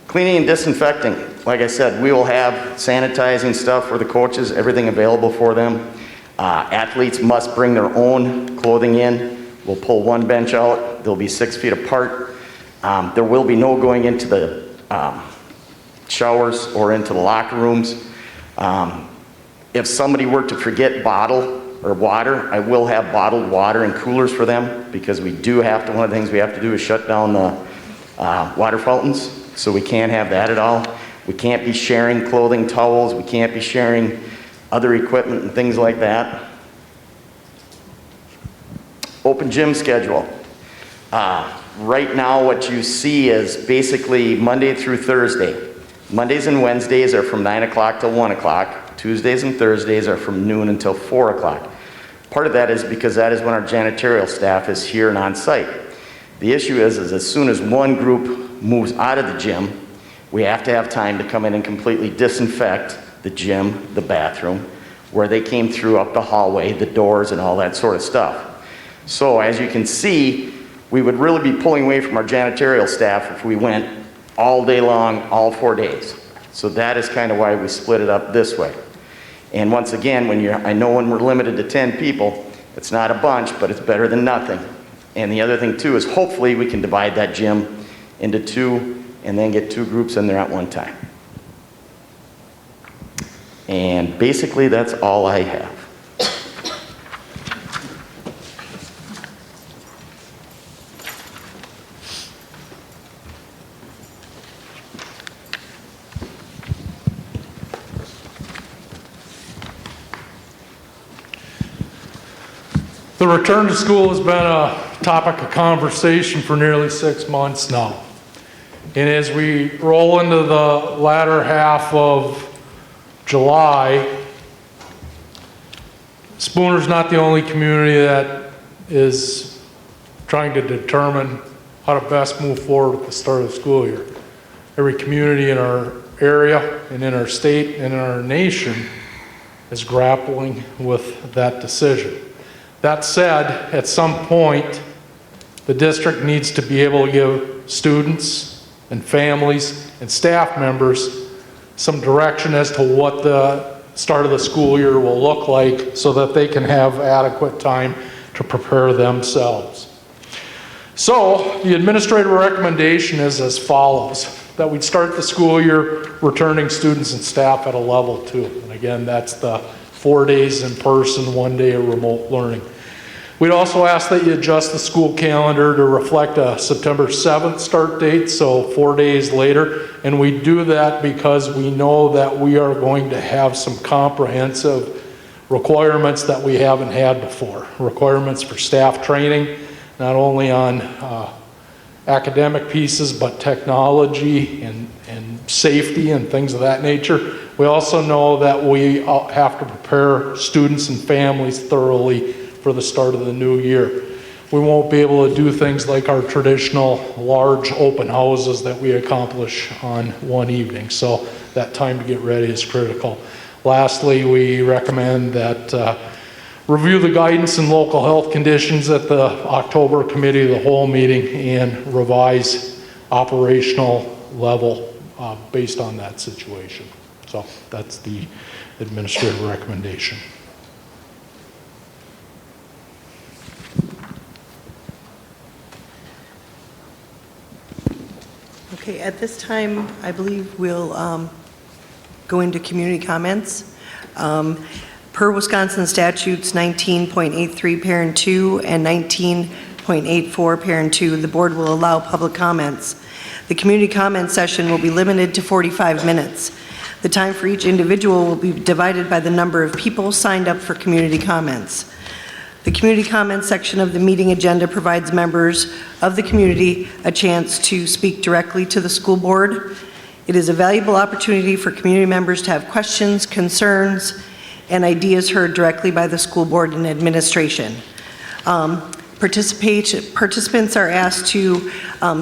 Cleaning and disinfecting. Like I said, we will have sanitizing stuff for the coaches, everything available for them. Athletes must bring their own clothing in. We'll pull 1 bench out. They'll be 6 feet apart. There will be no going into the showers or into the locker rooms. If somebody were to forget bottle or water. I will have bottled water and coolers for them because we do have to, one of the things we have to do is shut down the water fountains, so we can't have that at all. We can't be sharing clothing, towels, we can't be sharing other equipment and things like that. Open gym schedule. Right now what you see is basically Monday through Thursday. Mondays and Wednesdays are from 9 o'clock till 1 o'clock. Tuesdays and Thursdays are from noon until 4 o'clock. Part of that is because that is when our janitorial staff is here and on site. The issue is as soon as one group moves out of the gym, we have to have time to come in and completely disinfect the gym, the bathroom, where they came through up the hallway, the doors, and all that sort of stuff. So as you can see, we would really be pulling away from our janitorial staff if we went all day long, all 4 days. So that is kind of why we split it up this way. And once again, I know when we're limited to 10 people, it's not a bunch, but it's better than nothing. And the other thing too is hopefully we can divide that gym into 2 and then get 2 groups in there at one time. And basically that's all I have. The return to school has been a topic of conversation for nearly 6 months now. And as we roll into the latter half of July, Spooner's not the only community that is trying to determine how to best move forward with the start of the school year. Every community in our area and in our state and in our nation is grappling with that decision. That said, at some point, the district needs to be able to give students and families and staff members some direction as to what the start of the school year will look like so that they can have adequate time to prepare themselves. So the administrative recommendation is as follows, that we'd start the school year returning students and staff at a level 2. And again, that's the 4 days in person, 1 day of remote learning. We'd also ask that you adjust the school calendar to reflect a September 7th start date, so 4 days later. And we do that because we know that we are going to have some comprehensive requirements that we haven't had before. Requirements for staff training, not only on academic pieces, but technology and safety and things of that nature. We also know that we have to prepare students and families thoroughly for the start of the new year. We won't be able to do things like our traditional large open houses that we accomplish on one evening. So that time to get ready is critical. Lastly, we recommend that review the guidance and local health conditions at the October Committee of the Whole meeting and revise operational level based on that situation. So that's the administrative recommendation. Okay, at this time, I believe we'll go into community comments. Per Wisconsin statutes 19.83 parent 2 and 19.84 parent 2, the board will allow public comments. The community comment session will be limited to 45 minutes. The time for each individual will be divided by the number of people signed up for community comments. The community comment section of the meeting agenda provides members of the community a chance to speak directly to the school board. It is a valuable opportunity for community members to have questions, concerns, and ideas heard directly by the school board and administration. Participants are asked to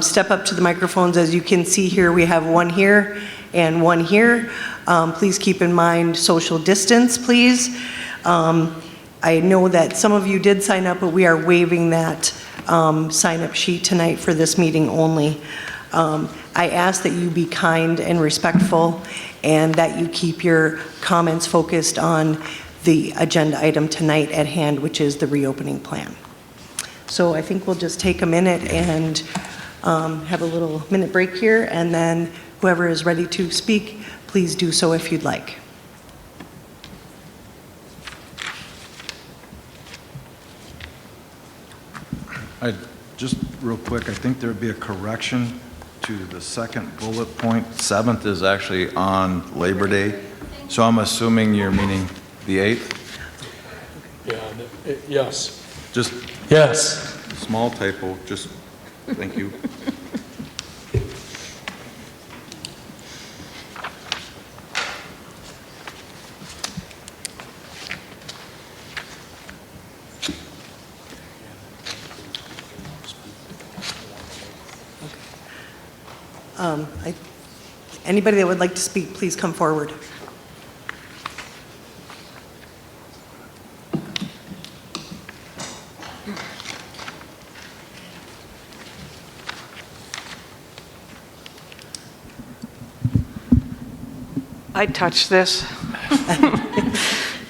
step up to the microphones. As you can see here, we have one here and one here. Please keep in mind social distance, please. I know that some of you did sign up, but we are waiving that sign-up sheet tonight for this meeting only. I ask that you be kind and respectful and that you keep your comments focused on the agenda item tonight at hand, which is the reopening plan. So I think we'll just take a minute and have a little minute break here, and then whoever is ready to speak, please do so if you'd like. Just real quick, I think there'd be a correction to the second bullet point. 7th is actually on Labor Day, so I'm assuming you're meaning the 8th? Yeah, yes. Just Yes. small typo, just, thank you. Anybody that would like to speak, please come forward. I touched this.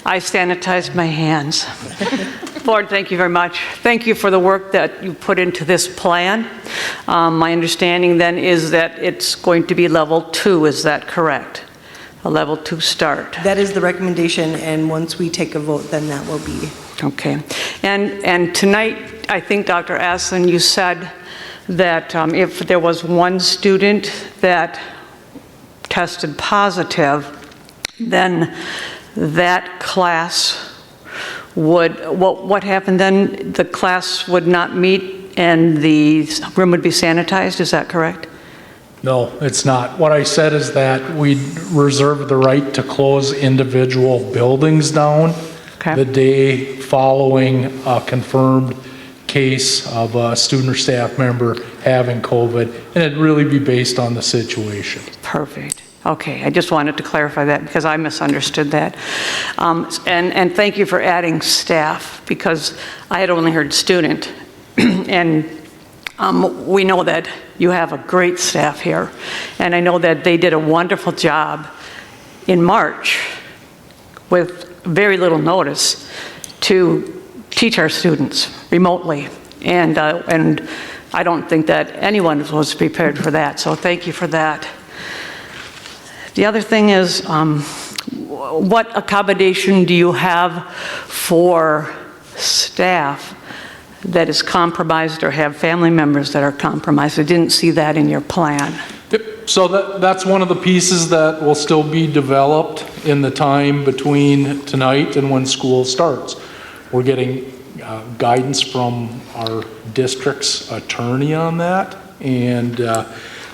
I sanitized my hands. Lord, thank you very much. Thank you for the work that you put into this plan. My understanding then is that it's going to be level 2, is that correct? A level 2 start. That is the recommendation, and once we take a vote, then that will be. Okay. And tonight, I think, Dr. Aslan, you said that if there was one student that tested positive, then that class would, what happened then? The class would not meet and the room would be sanitized, is that correct? No, it's not. What I said is that we reserve the right to close individual buildings down the day following a confirmed case of a student or staff member having COVID, and it'd really be based on the situation. Perfect. Okay, I just wanted to clarify that because I misunderstood that. And thank you for adding staff, because I had only heard student. And we know that you have a great staff here. And I know that they did a wonderful job in March with very little notice to teach our students remotely. And I don't think that anyone was prepared for that. So thank you for that. The other thing is, what accommodation do you have for staff that is compromised or have family members that are compromised? I didn't see that in your plan. Yep. So that's one of the pieces that will still be developed in the time between tonight and when school starts. We're getting guidance from our district's attorney on that, and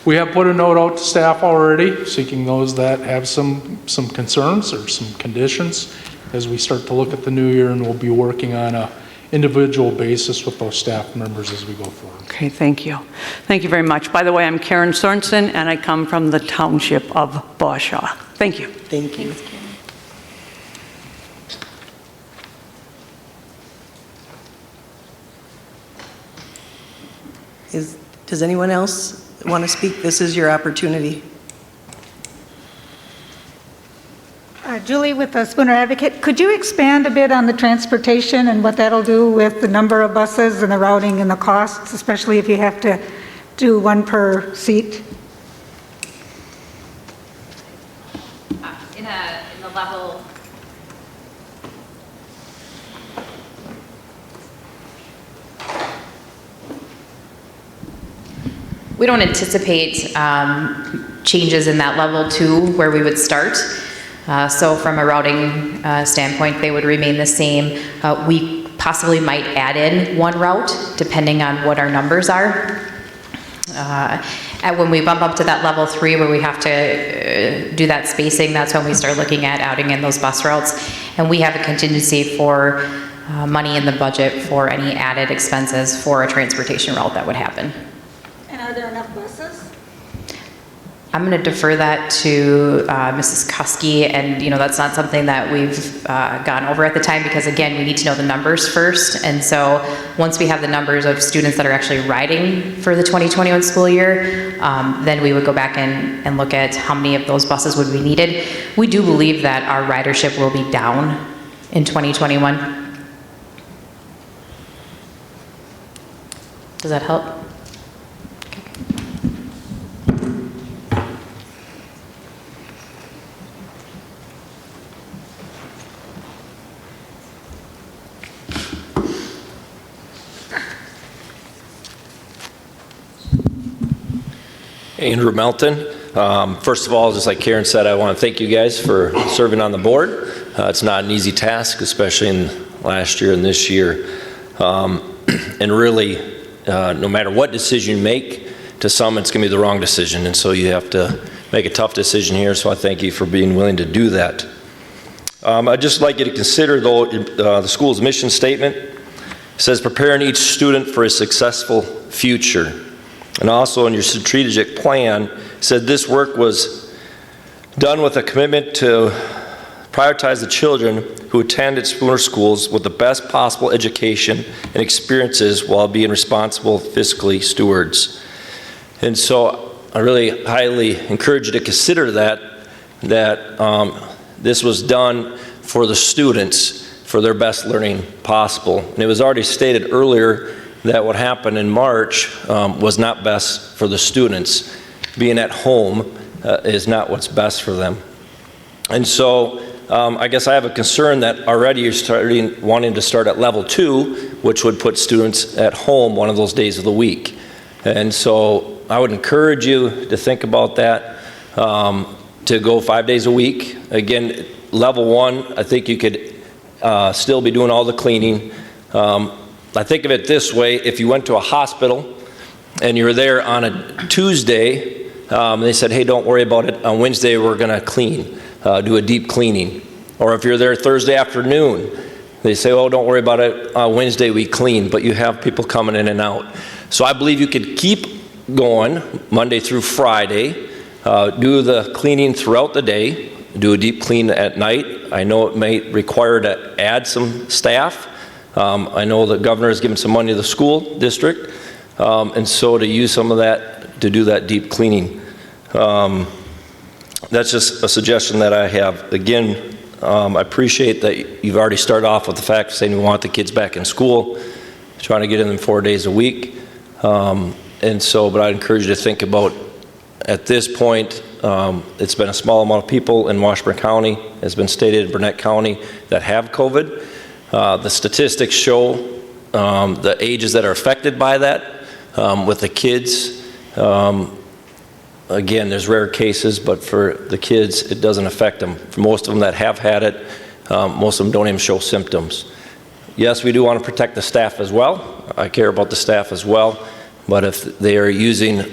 we have put a note out to staff already, seeking those that have some concerns or some conditions as we start to look at the new year, and we'll be working on a individual basis with those staff members as we go forward. Okay, thank you. Thank you very much. By the way, I'm Karen Sorensen, and I come from the township of Boshaw. Thank you. Thank you. Thanks, Karen. Does anyone else want to speak? This is your opportunity. Julie with the Spooner Advocate, could you expand a bit on the transportation and what that'll do with the number of buses and the routing and the costs, especially if you have to do one per seat? In the level, we don't anticipate changes in that level 2 where we would start. So from a routing standpoint, they would remain the same. We possibly might add in one route depending on what our numbers are. And when we bump up to that level 3 where we have to do that spacing, that's when we start looking at adding in those bus routes. And we have a contingency for money in the budget for any added expenses for a transportation route that would happen. And are there enough buses? I'm going to defer that to Mrs. Kuski, and that's not something that we've gone over at the time, because again, we need to know the numbers first. And so once we have the numbers of students that are actually riding for the 2021 school year, then we would go back and look at how many of those buses would be needed. We do believe that our ridership will be down in 2021. Does that help? Andrew Melton. First of all, just like Karen said, I want to thank you guys for serving on the board. It's not an easy task, especially in last year and this year. And really, no matter what decision you make, to some it's going to be the wrong decision. And so you have to make a tough decision here. So I thank you for being willing to do that. I'd just like you to consider, though, the school's mission statement. It says, preparing each student for a successful future. And also in your strategic plan, it said this work was done with a commitment to prioritize the children who attend at Spooner schools with the best possible education and experiences while being responsible fiscally stewards. And so I really highly encourage you to consider that this was done for the students for their best learning possible. And it was already stated earlier that what happened in March was not best for the students. Being at home is not what's best for them. And so I guess I have a concern that already you're wanting to start at level 2, which would put students at home one of those days of the week. And so I would encourage you to think about that, to go 5 days a week. Again, level 1, I think you could still be doing all the cleaning. I think of it this way: if you went to a hospital and you were there on a Tuesday, they said, hey, don't worry about it, on Wednesday we're going to clean, do a deep cleaning. Or if you're there Thursday afternoon, they say, oh, don't worry about it, on Wednesday we clean, but you have people coming in and out. So I believe you could keep going Monday through Friday, do the cleaning throughout the day, do a deep clean at night. I know it may require to add some staff. I know the governor has given some money to the school district, and so to use some of that to do that deep cleaning. That's just a suggestion that I have. Again, I appreciate that you've already started off with the fact of saying we want the kids back in school, trying to get in them 4 days a week. And so, but I'd encourage you to think about, at this point, it's been a small amount of people in Washburn County, has been stated in Burnett County, that have COVID. The statistics show the ages that are affected by that. With the kids, again, there's rare cases, but for the kids, it doesn't affect them. For most of them that have had it, most of them don't even show symptoms. Yes, we do want to protect the staff as well. I care about the staff as well, but if they are using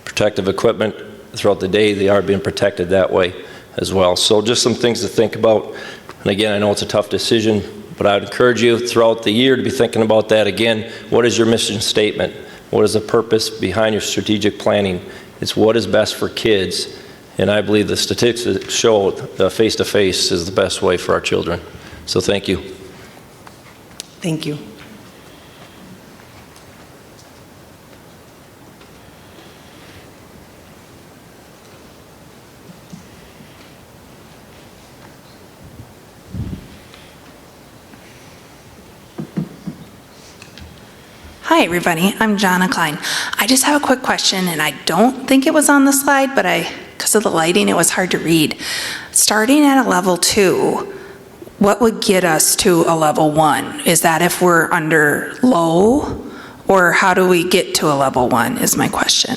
protective equipment throughout the day, they are being protected that way as well. So just some things to think about. And again, I know it's a tough decision, but I would encourage you throughout the year to be thinking about that again. What is your mission statement? What is the purpose behind your strategic planning? It's what is best for kids. And I believe the statistics show the face-to-face is the best way for our children. So thank you. Thank you. Hi, everybody. I'm Jonna Klein. I just have a quick question, and I don't think it was on the slide, but because of the lighting, it was hard to read. Starting at a level 2, what would get us to a level 1? Is that if we're under low, or how do we get to a level 1 is my question.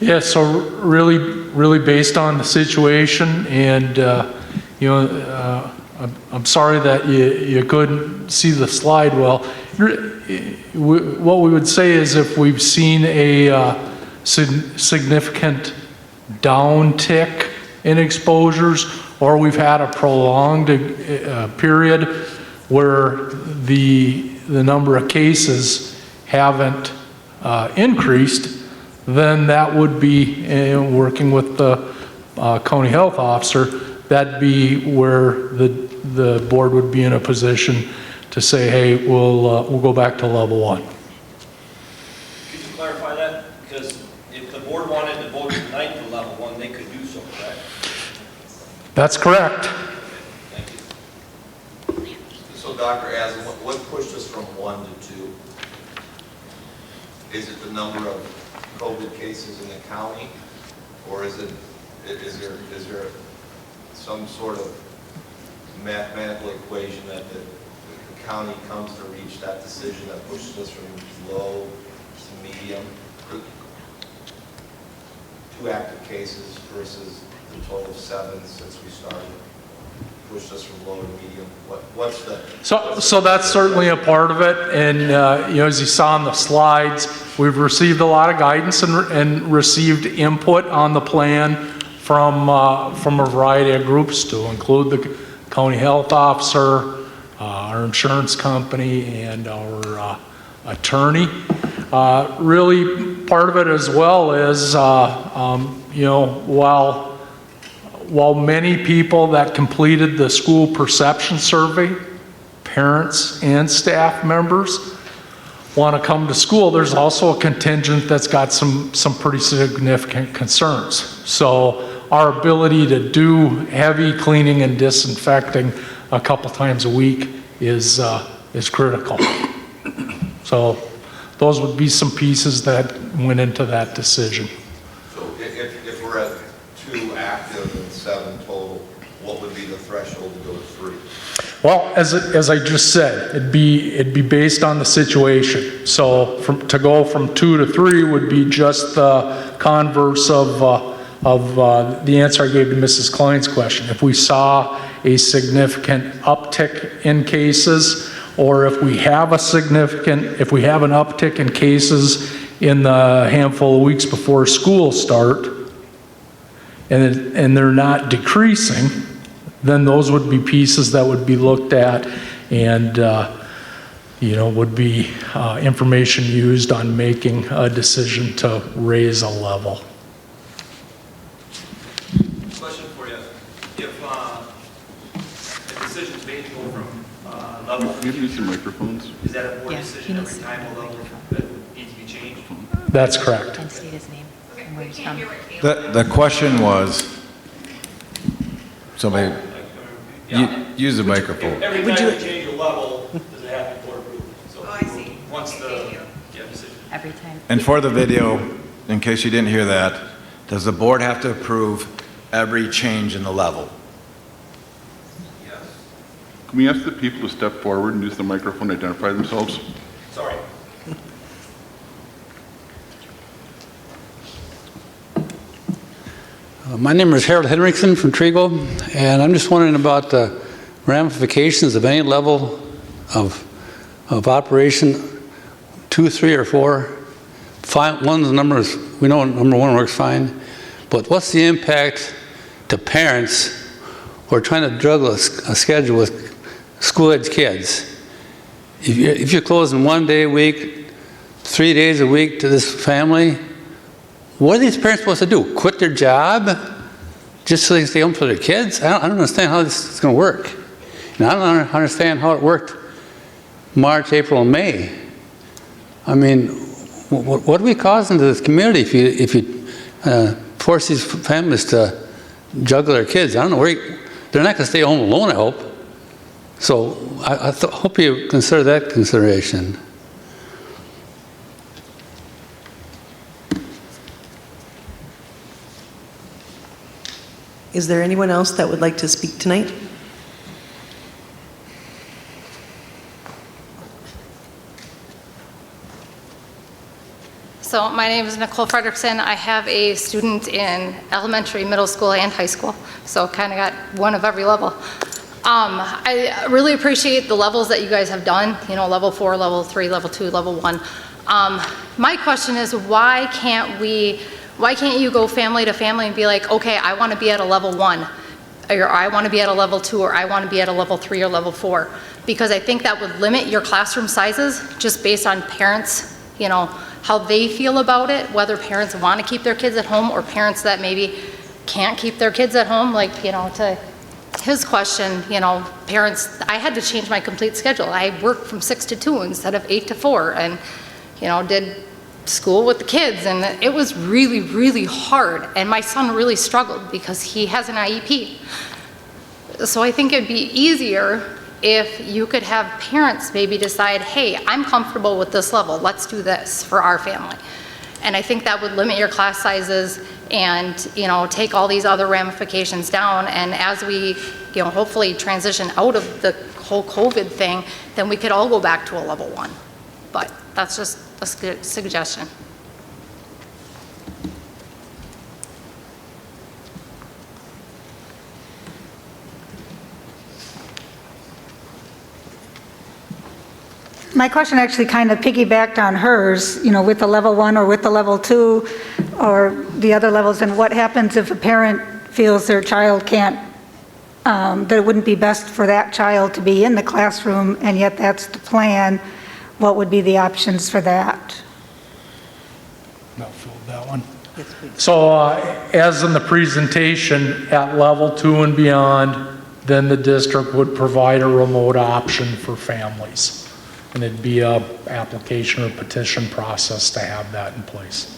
Yeah, so really based on the situation, and I'm sorry that you couldn't see the slide well. What we would say is if we've seen a significant downtick in exposures, or we've had a prolonged period where the number of cases haven't increased, then that would be, working with the county health officer, that'd be where the board would be in a position to say, hey, we'll go back to level 1. Could you clarify that? Because if the board wanted to vote tonight for level 1, they could do so, correct? That's correct. Thank you. So Dr. Aslan, what pushed us from 1 to 2? Is it the number of COVID cases in the county, or is there some sort of mathematical equation that the county comes to reach that decision that pushes us from low to medium? 2 active cases versus the total of 7 since we started? Pushed us from low to medium. What's the... So that's certainly a part of it, and as you saw in the slides, we've received a lot of guidance and received input on the plan from a variety of groups, to include the county health officer, our insurance company, and our attorney. Really, part of it as well is, while many people that completed the school perception survey, parents and staff members, want to come to school, there's also a contingent that's got some pretty significant concerns. So our ability to do heavy cleaning and disinfecting a couple times a week is critical. So those would be some pieces that went into that decision. So if we're at 2 active and 7 total, what would be the threshold to go to 3? Well, as I just said, it'd be based on the situation. So to go from 2 to 3 would be just the converse of the answer I gave to Mrs. Klein's question. If we saw a significant uptick in cases, or if we have an uptick in cases in the handful of weeks before school start, and they're not decreasing, then those would be pieces that would be looked at, and would be information used on making a decision to raise a level. Question for you. If a decision's made to go from level... Maybe use your microphones. Is that a board decision every time a level that needs to be changed? That's correct. And state his name and where he's from. The question was, somebody, use the microphone. Every time you change a level, does it have to be board approved? So I see. Once the decision. Every time. And for the video, in case you didn't hear that, does the board have to approve every change in the level? Yes. Can we ask the people to step forward and use the microphone to identify themselves? Sorry. My name is Harold Henriksen from Trigo, and I'm just wondering about the ramifications of any level of operation, 2, 3, or 4. One of the numbers, we know number 1 works fine, but what's the impact to parents who are trying to juggle a schedule with school-age kids? If you're closing 1 day a week, 3 days a week to this family, what are these parents supposed to do? Quit their job just so they can stay home for their kids? I don't understand how this is going to work. And I don't understand how it worked March, April, and May. I mean, what are we causing to this community if you force these families to juggle their kids? I don't know where they're not going to stay home alone, I hope. So I hope you consider that consideration. Is there anyone else that would like to speak tonight? So my name is Nicole Fredrickson. I have a student in elementary, middle school, and high school, so kind of got one of every level. I really appreciate the levels that you guys have done, level 4, level 3, level 2, level 1. My question is, why can't you go family to family and be like, okay, I want to be at a level 1, or I want to be at a level 2, or I want to be at a level 3 or level 4? Because I think that would limit your classroom sizes just based on parents, how they feel about it, whether parents want to keep their kids at home or parents that maybe can't keep their kids at home. Like, to his question, parents, I had to change my complete schedule. I worked from 6 to 2 instead of 8 to 4, and, did school with the kids, and it was really, really hard. And my son really struggled because he has an IEP. So I think it'd be easier if you could have parents maybe decide, hey, I'm comfortable with this level, let's do this for our family. And I think that would limit your class sizes and, take all these other ramifications down. And as we, hopefully transition out of the whole COVID thing, then we could all go back to a level 1. But that's just a suggestion. my question actually kind of piggybacked on hers, you know, with the level 1 or with the level 2 or the other levels, and what happens if a parent feels their child can't, that it wouldn't be best for that child to be in the classroom, and yet that's the plan. What would be the options for that? No, fill that one. So as in the presentation, at level 2 and beyond, then the district would provide a remote option for families. And it'd be a application or petition process to have that in place.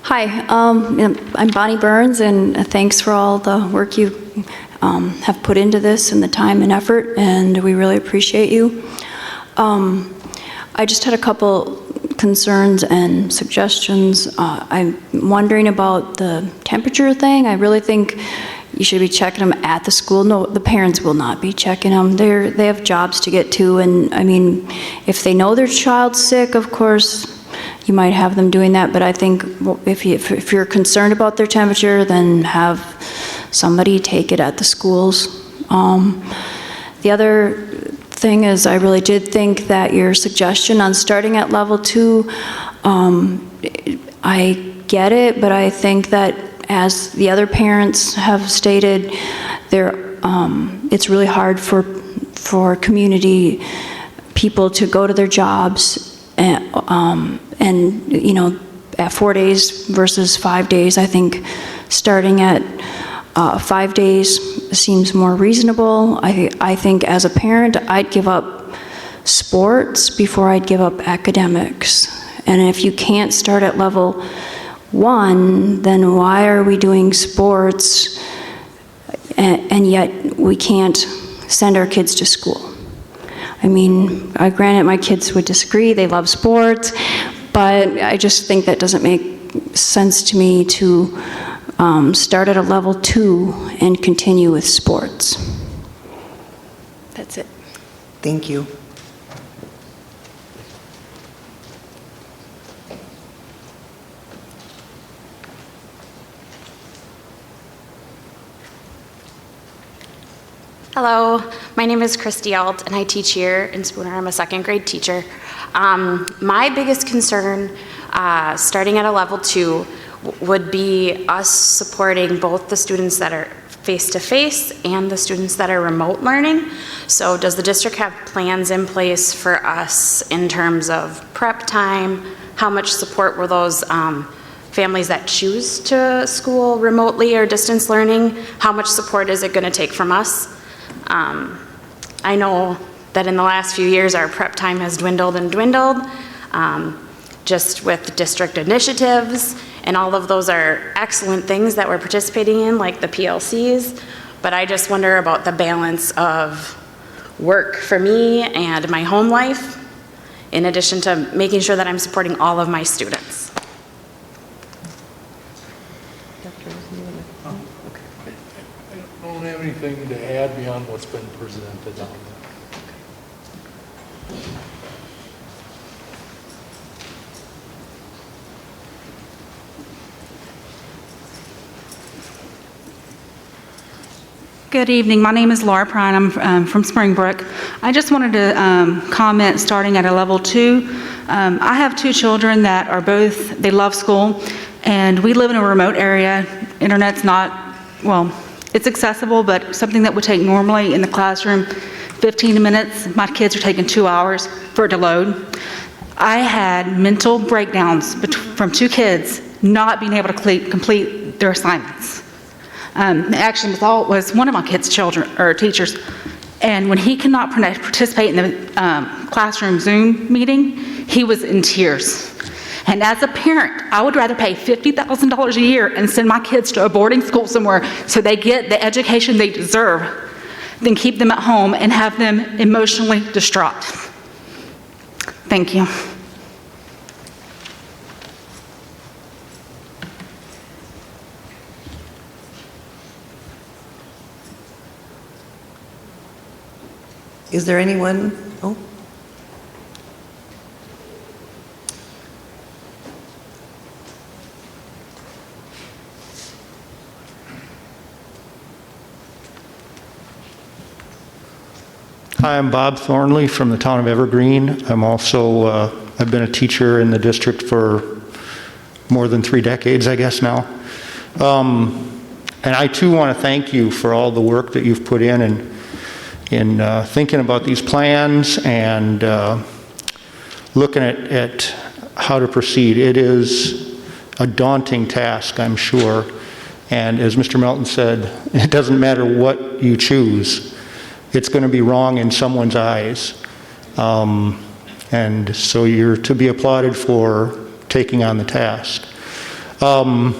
Hi, I'm Bonnie Burns, and thanks for all the work you have put into this and the time and effort, and we really appreciate you. I just had a couple concerns and suggestions. I'm wondering about the temperature thing. I really think you should be checking them at the school. No, the parents will not be checking them. They have jobs to get to, and I mean, if they know their child's sick, of course, you might have them doing that, but I think if you're concerned about their temperature, then have somebody take it at the schools. The other thing is, I really did think that your suggestion on starting at level 2, I get it, but I think that as the other parents have stated, it's really hard for community people to go to their jobs and you know, at 4 days versus 5 days. I think starting at 5 days seems more reasonable. I think as a parent, I'd give up sports before I'd give up academics. And if you can't start at level 1, then why are we doing sports and yet we can't send our kids to school? I mean, granted, my kids would disagree, they love sports, but I just think that doesn't make sense to me to start at a level 2 and continue with sports. That's it. Thank you. Hello, my name is Christy Alt, and I teach here in Spooner. I'm a 2nd grade teacher. My biggest concern, starting at a level 2, would be us supporting both the students that are face-to-face and the students that are remote learning. So does the district have plans in place for us in terms of prep time? How much support will those families that choose to school remotely or distance learning, how much support is it going to take from us? I know that in the last few years our prep time has dwindled and dwindled, just with district initiatives, and all of those are excellent things that we're participating in, like the PLCs, but I just wonder about the balance of work for me and my home life, in addition to making sure that I'm supporting all of my students. I don't have anything to add beyond what's been presented on that. Good evening. My name is Laura Prine. I'm from Springbrook. I just wanted to comment starting at a level 2. I have 2 children that are both, they love school, and we live in a remote area. Internet's not, well, it's accessible, but something that would take normally in the classroom 15 minutes, my kids are taking 2 hours for it to load. I had mental breakdowns from 2 kids not being able to complete their assignments. Actually, it was one of my kids' children or teachers, and when he could not participate in the classroom Zoom meeting, he was in tears. And as a parent, I would rather pay $50,000 a year and send my kids to a boarding school somewhere so they get the education they deserve than keep them at home and have them emotionally distraught. Thank you. Is there anyone? Oh. Hi, I'm Bob Thornley from the town of Evergreen. I'm also, I've been a teacher in the district for more than 3 decades, I guess now. And I too want to thank you for all the work that you've put in thinking about these plans and looking at how to proceed. It is a daunting task, I'm sure. And as Mr. Melton said, it doesn't matter what you choose. It's going to be wrong in someone's eyes. And so you're to be applauded for taking on the task. I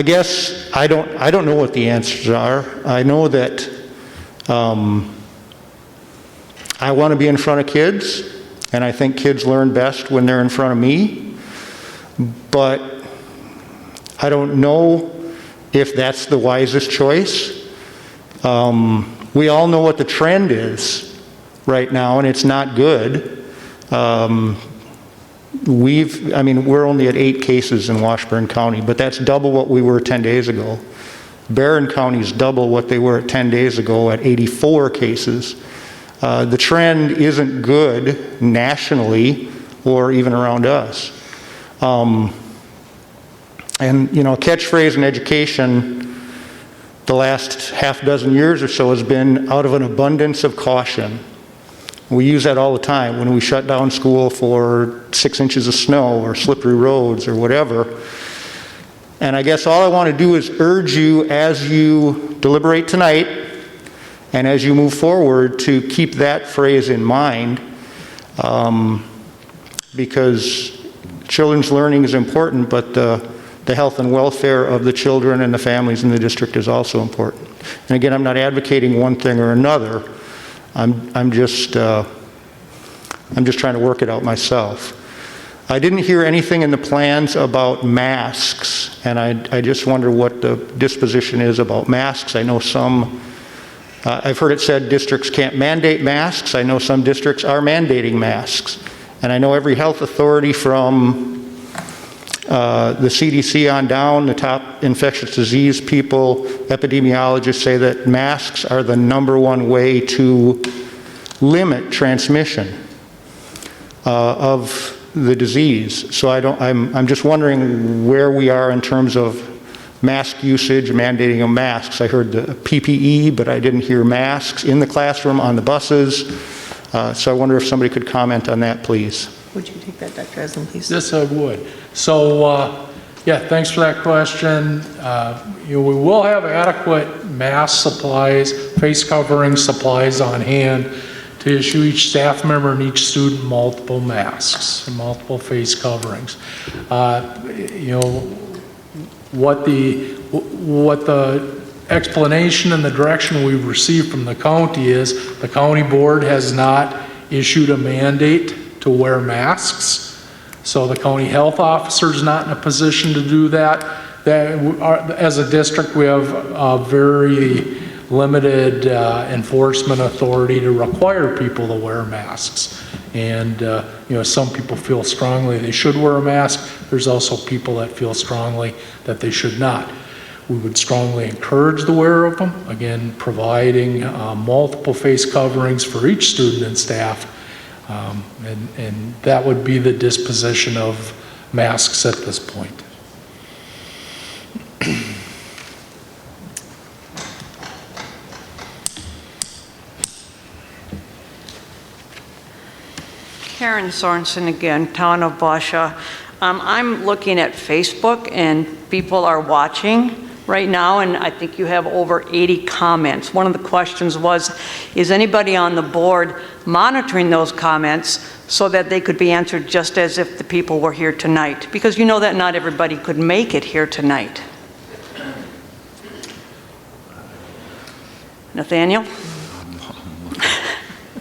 guess I don't know what the answers are. I know that I want to be in front of kids, and I think kids learn best when they're in front of me. But I don't know if that's the wisest choice. We all know what the trend is right now, and it's not good. We're only at 8 cases in Washburn County, but that's double what we were 10 days ago. Barron County is double what they were at 10 days ago at 84 cases. The trend isn't good nationally or even around us. And, catchphrase in education the last half dozen years or so has been out of an abundance of caution. We use that all the time when we shut down school for 6 inches of snow or slippery roads or whatever. And I guess all I want to do is urge you as you deliberate tonight and as you move forward to keep that phrase in mind, because children's learning is important, but the health and welfare of the children and the families in the district is also important. And again, I'm not advocating one thing or another. I'm just trying to work it out myself. I didn't hear anything in the plans about masks, and I just wonder what the disposition is about masks. I know I've heard it said districts can't mandate masks. I know some districts are mandating masks. And I know every health authority from the CDC on down, the top infectious disease people, epidemiologists say that masks are the #1 way to limit transmission of the disease. So I'm just wondering where we are in terms of mask usage, mandating of masks. I heard the PPE, but I didn't hear masks in the classroom, on the buses. So I wonder if somebody could comment on that, please. Would you take that, Dr. Eslin, please? Yes, I would. So, thanks for that question. We will have adequate mask supplies, face covering supplies on hand to issue each staff member and each student multiple masks and multiple face coverings. What the explanation and the direction we've received from the county is the county board has not issued a mandate to wear masks. So the county health officer is not in a position to do that. As a district, we have a very limited enforcement authority to require people to wear masks. And, some people feel strongly they should wear a mask. There's also people that feel strongly that they should not. We would strongly encourage the wear of them, again, providing multiple face coverings for each student and staff. And that would be the disposition of masks at this point. Karen Sorensen again, Town of Basha. I'm looking at Facebook and people are watching right now, and I think you have over 80 comments. One of the questions was, is anybody on the board monitoring those comments so that they could be answered just as if the people were here tonight? Because you know that not everybody could make it here tonight. Nathaniel?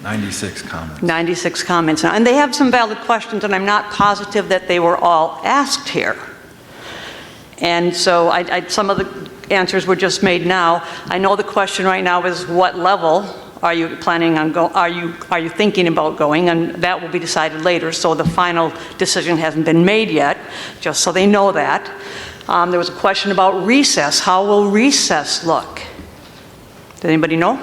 96 comments. 96 comments. And they have some valid questions, and I'm not positive that they were all asked here. And so some of the answers were just made now. I know the question right now is what level are you planning on are you thinking about going, and that will be decided later. So the final decision hasn't been made yet, just so they know that. There was a question about recess. How will recess look? Does anybody know?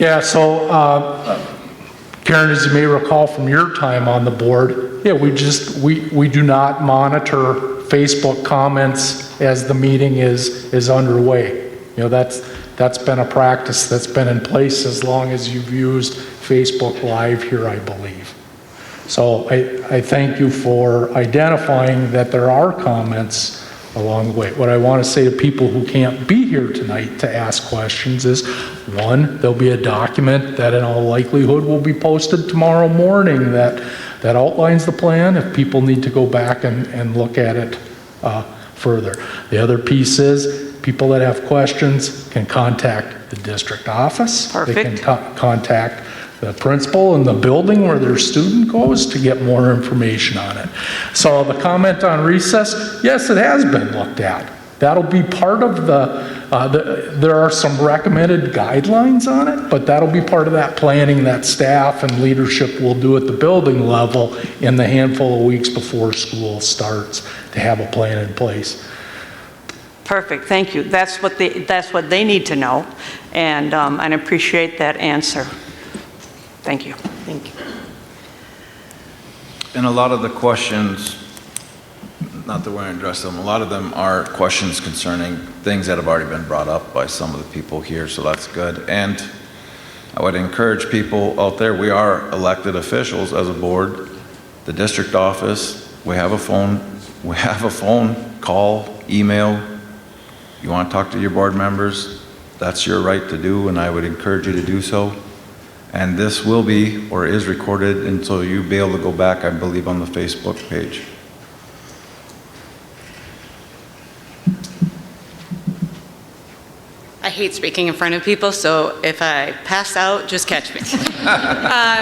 Yeah, so Karen, as you may recall from your time on the board, yeah, we do not monitor Facebook comments as the meeting is underway. You know, that's been a practice that's been in place as long as you've used Facebook Live here, I believe. So I thank you for identifying that there are comments along the way. What I want to say to people who can't be here tonight to ask questions is, one, there'll be a document that in all likelihood will be posted tomorrow morning that outlines the plan if people need to go back and look at it further. The other piece is people that have questions can contact the district office. Perfect. They can contact the principal in the building where their student goes to get more information on it. So the comment on recess, yes, it has been looked at. That'll be part of there are some recommended guidelines on it, but that'll be part of that planning that staff and leadership will do at the building level in the handful of weeks before school starts to have a plan in place. Perfect, thank you. That's what they need to know, and I appreciate that answer. Thank you. Thank you. And a lot of the questions, not that we're going to address them, a lot of them are questions concerning things that have already been brought up by some of the people here, so that's good. And I would encourage people out there, we are elected officials as a board. The district office, we have a phone, call, email. You want to talk to your board members, that's your right to do, and I would encourage you to do so. And this will be, or is recorded, and so you'll be able to go back, I believe, on the Facebook page. I hate speaking in front of people, so if I pass out, just catch me.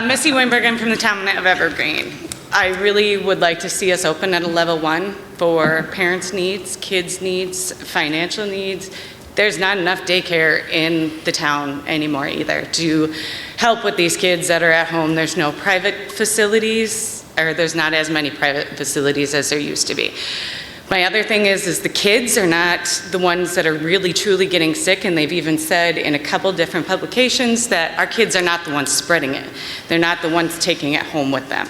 Missy Weinberg, I'm from the town of Evergreen. I really would like to see us open at a level 1 for parents' needs, kids' needs, financial needs. There's not enough daycare in the town anymore either to help with these kids that are at home. There's no private facilities, or there's not as many private facilities as there used to be. My other thing is the kids are not the ones that are really truly getting sick, and they've even said in a couple different publications that our kids are not the ones spreading it. They're not the ones taking it home with them.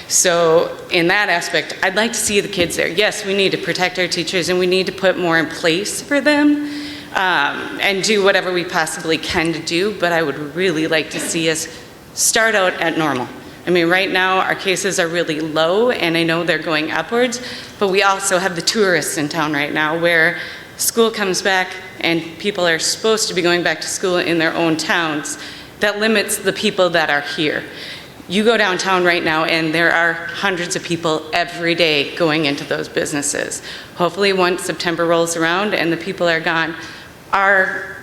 So in that aspect, I'd like to see the kids there. Yes, we need to protect our teachers, and we need to put more in place for them. And do whatever we possibly can to do, but I would really like to see us start out at normal. I mean, right now our cases are really low, and I know they're going upwards, but we also have the tourists in town right now where school comes back and people are supposed to be going back to school in their own towns. That limits the people that are here. You go downtown right now and there are hundreds of people every day going into those businesses. Hopefully once September rolls around and the people are gone, our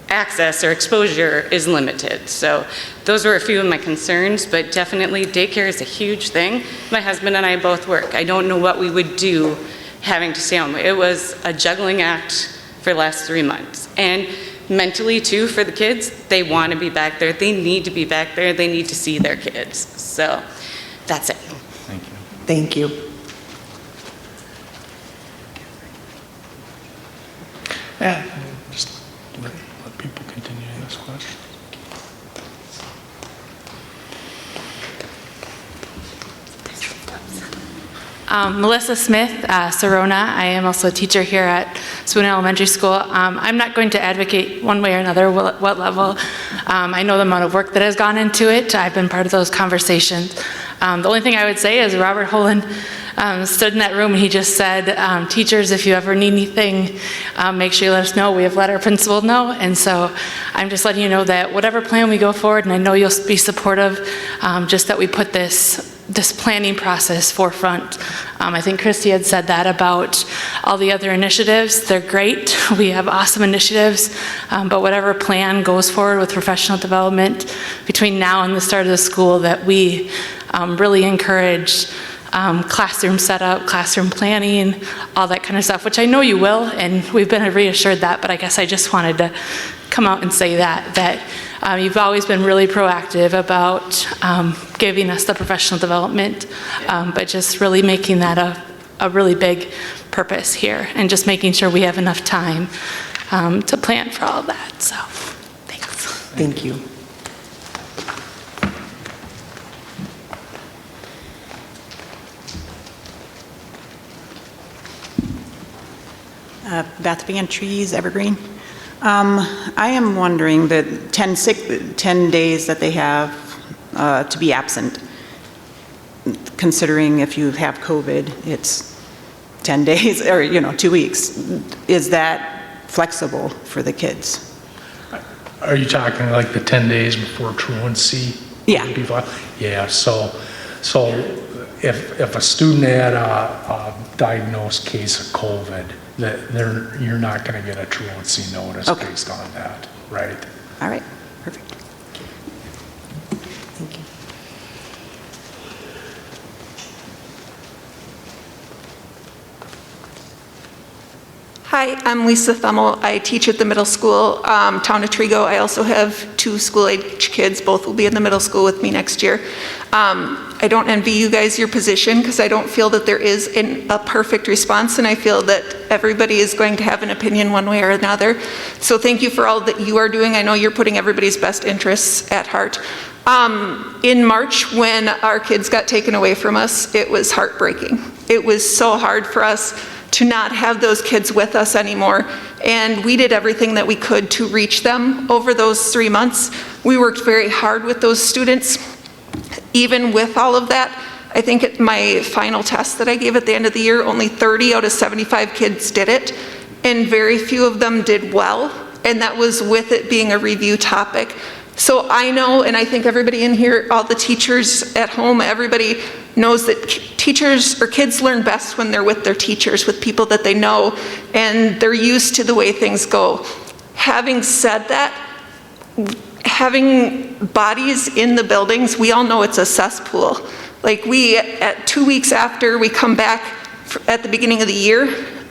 access or exposure is limited. So those were a few of my concerns, but definitely daycare is a huge thing. My husband and I both work. I don't know what we would do having to stay home. It was a juggling act for the last 3 months. And mentally too, for the kids, they want to be back there. They need to be back there. They need to see their kids. So that's it. Thank you. Thank you. Yeah, just let people continue to ask questions. Melissa Smith, Sorona. I am also a teacher here at Spoon Elementary School. I'm not going to advocate one way or another what level. I know the amount of work that has gone into it. I've been part of those conversations. The only thing I would say is Robert Holen stood in that room and he just said, teachers, if you ever need anything, make sure you let us know. We have let our principal know. And so I'm just letting you know that whatever plan we go forward, and I know you'll be supportive, just that we put this planning process forefront. I think Christy had said that about all the other initiatives. They're great. We have awesome initiatives, but whatever plan goes forward with professional development between now and the start of the school, that we really encourage classroom setup, classroom planning, all that kind of stuff, which I know you will, and we've been reassured that, but I guess I just wanted to come out and say that you've always been really proactive about giving us the professional development, but just really making that a really big purpose here, and just making sure we have enough time to plan for all of that, so thanks. Thank you. Beth Van Trees, Evergreen. I am wondering that 10 days that they have to be absent, considering if you have COVID, it's 10 days or, 2 weeks. Is that flexible for the kids? Are you talking like the 10 days before truancy? Yeah. Yeah, so if a student had a diagnosed case of COVID, you're not going to get a truancy notice based on that, right? All right, perfect. Thank you. Hi, I'm Lisa Thummel. I teach at the middle school, Town of Trigo. I also have 2 school-age kids. Both will be in the middle school with me next year. I don't envy you guys your position because I don't feel that there is a perfect response, and I feel that everybody is going to have an opinion one way or another. So thank you for all that you are doing. I know you're putting everybody's best interests at heart. In March, when our kids got taken away from us, it was heartbreaking. It was so hard for us to not have those kids with us anymore. And we did everything that we could to reach them over those 3 months. We worked very hard with those students. Even with all of that, I think at my final test that I gave at the end of the year, only 30 out of 75 kids did it, and very few of them did well, and that was with it being a review topic. So I know, and I think everybody in here, all the teachers at home, everybody knows that teachers or kids learn best when they're with their teachers, with people that they know, and they're used to the way things go. Having said that, having bodies in the buildings, we all know it's a cesspool. Like at 2 weeks after we come back at the beginning of the year,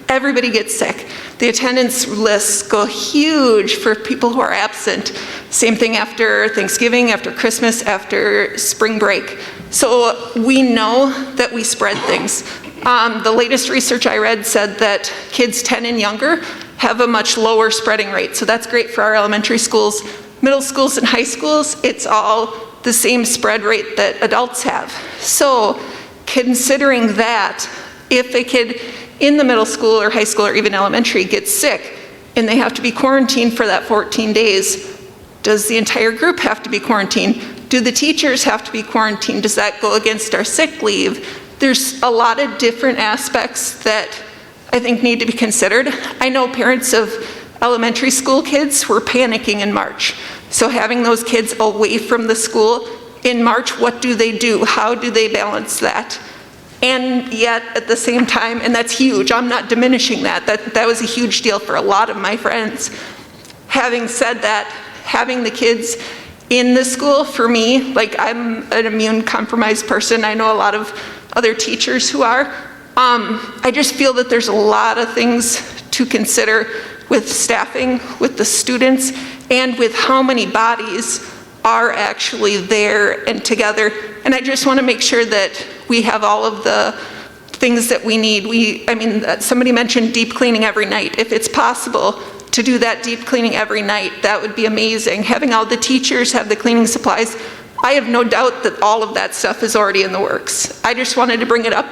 everybody gets sick. The attendance lists go huge for people who are absent. Same thing after Thanksgiving, after Christmas, after spring break. So we know that we spread things. The latest research I read said that kids 10 and younger have a much lower spreading rate. So that's great for our elementary schools. Middle schools and high schools, it's all the same spread rate that adults have. So considering that, if a kid in the middle school or high school or even elementary gets sick and they have to be quarantined for that 14 days, does the entire group have to be quarantined? Do the teachers have to be quarantined? Does that go against our sick leave? There's a lot of different aspects that I think need to be considered. I know parents of elementary school kids were panicking in March. So having those kids away from the school in March, what do they do? How do they balance that? And yet at the same time, and that's huge, I'm not diminishing that. That was a huge deal for a lot of my friends. Having said that, having the kids in the school, for me, like I'm an immune compromised person. I know a lot of other teachers who are. I just feel that there's a lot of things to consider with staffing, with the students, and with how many bodies are actually there and together. And I just want to make sure that we have all of the things that we need. Somebody mentioned deep cleaning every night. If it's possible to do that deep cleaning every night, that would be amazing. Having all the teachers have the cleaning supplies, I have no doubt that all of that stuff is already in the works. I just wanted to bring it up.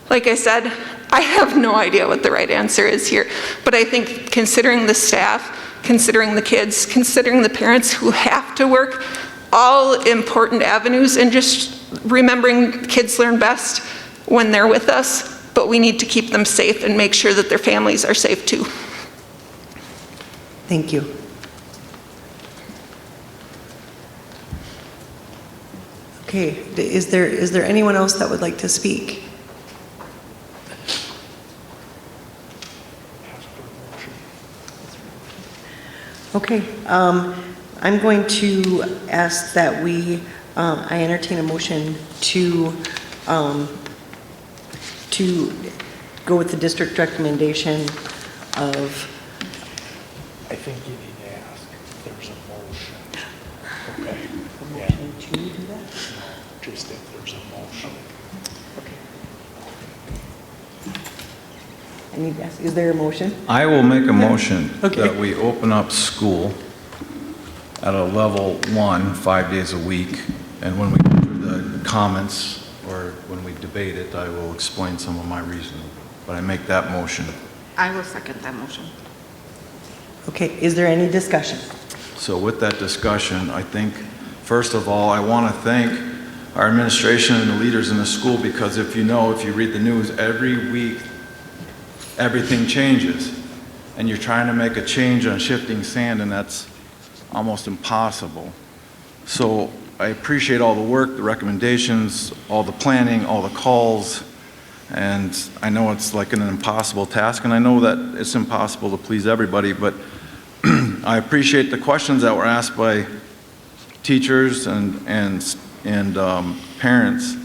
Like I said, I have no idea what the right answer is here, but I think considering the staff, considering the kids, considering the parents who have to work, all important avenues, and just remembering kids learn best when they're with us, but we need to keep them safe and make sure that their families are safe too. Thank you. Okay, is there anyone else that would like to speak? Okay, I'm going to ask that I entertain a motion to go with the district recommendation of. I think you need to ask if there's a motion. Okay. A motion to do that? No, just if there's a motion. I need to ask, is there a motion? I will make a motion that we open up school at a level 1, 5 days a week. And when we go through the comments or when we debate it, I will explain some of my reasoning. But I make that motion. I will second that motion. Okay, is there any discussion? So with that discussion, I think, first of all, I want to thank our administration and the leaders in the school, because if you read the news, every week, everything changes. And you're trying to make a change on shifting sand, and that's almost impossible. So I appreciate all the work, the recommendations, all the planning, all the calls, and I know it's like an impossible task, and I know that it's impossible to please everybody, but I appreciate the questions that were asked by teachers and parents.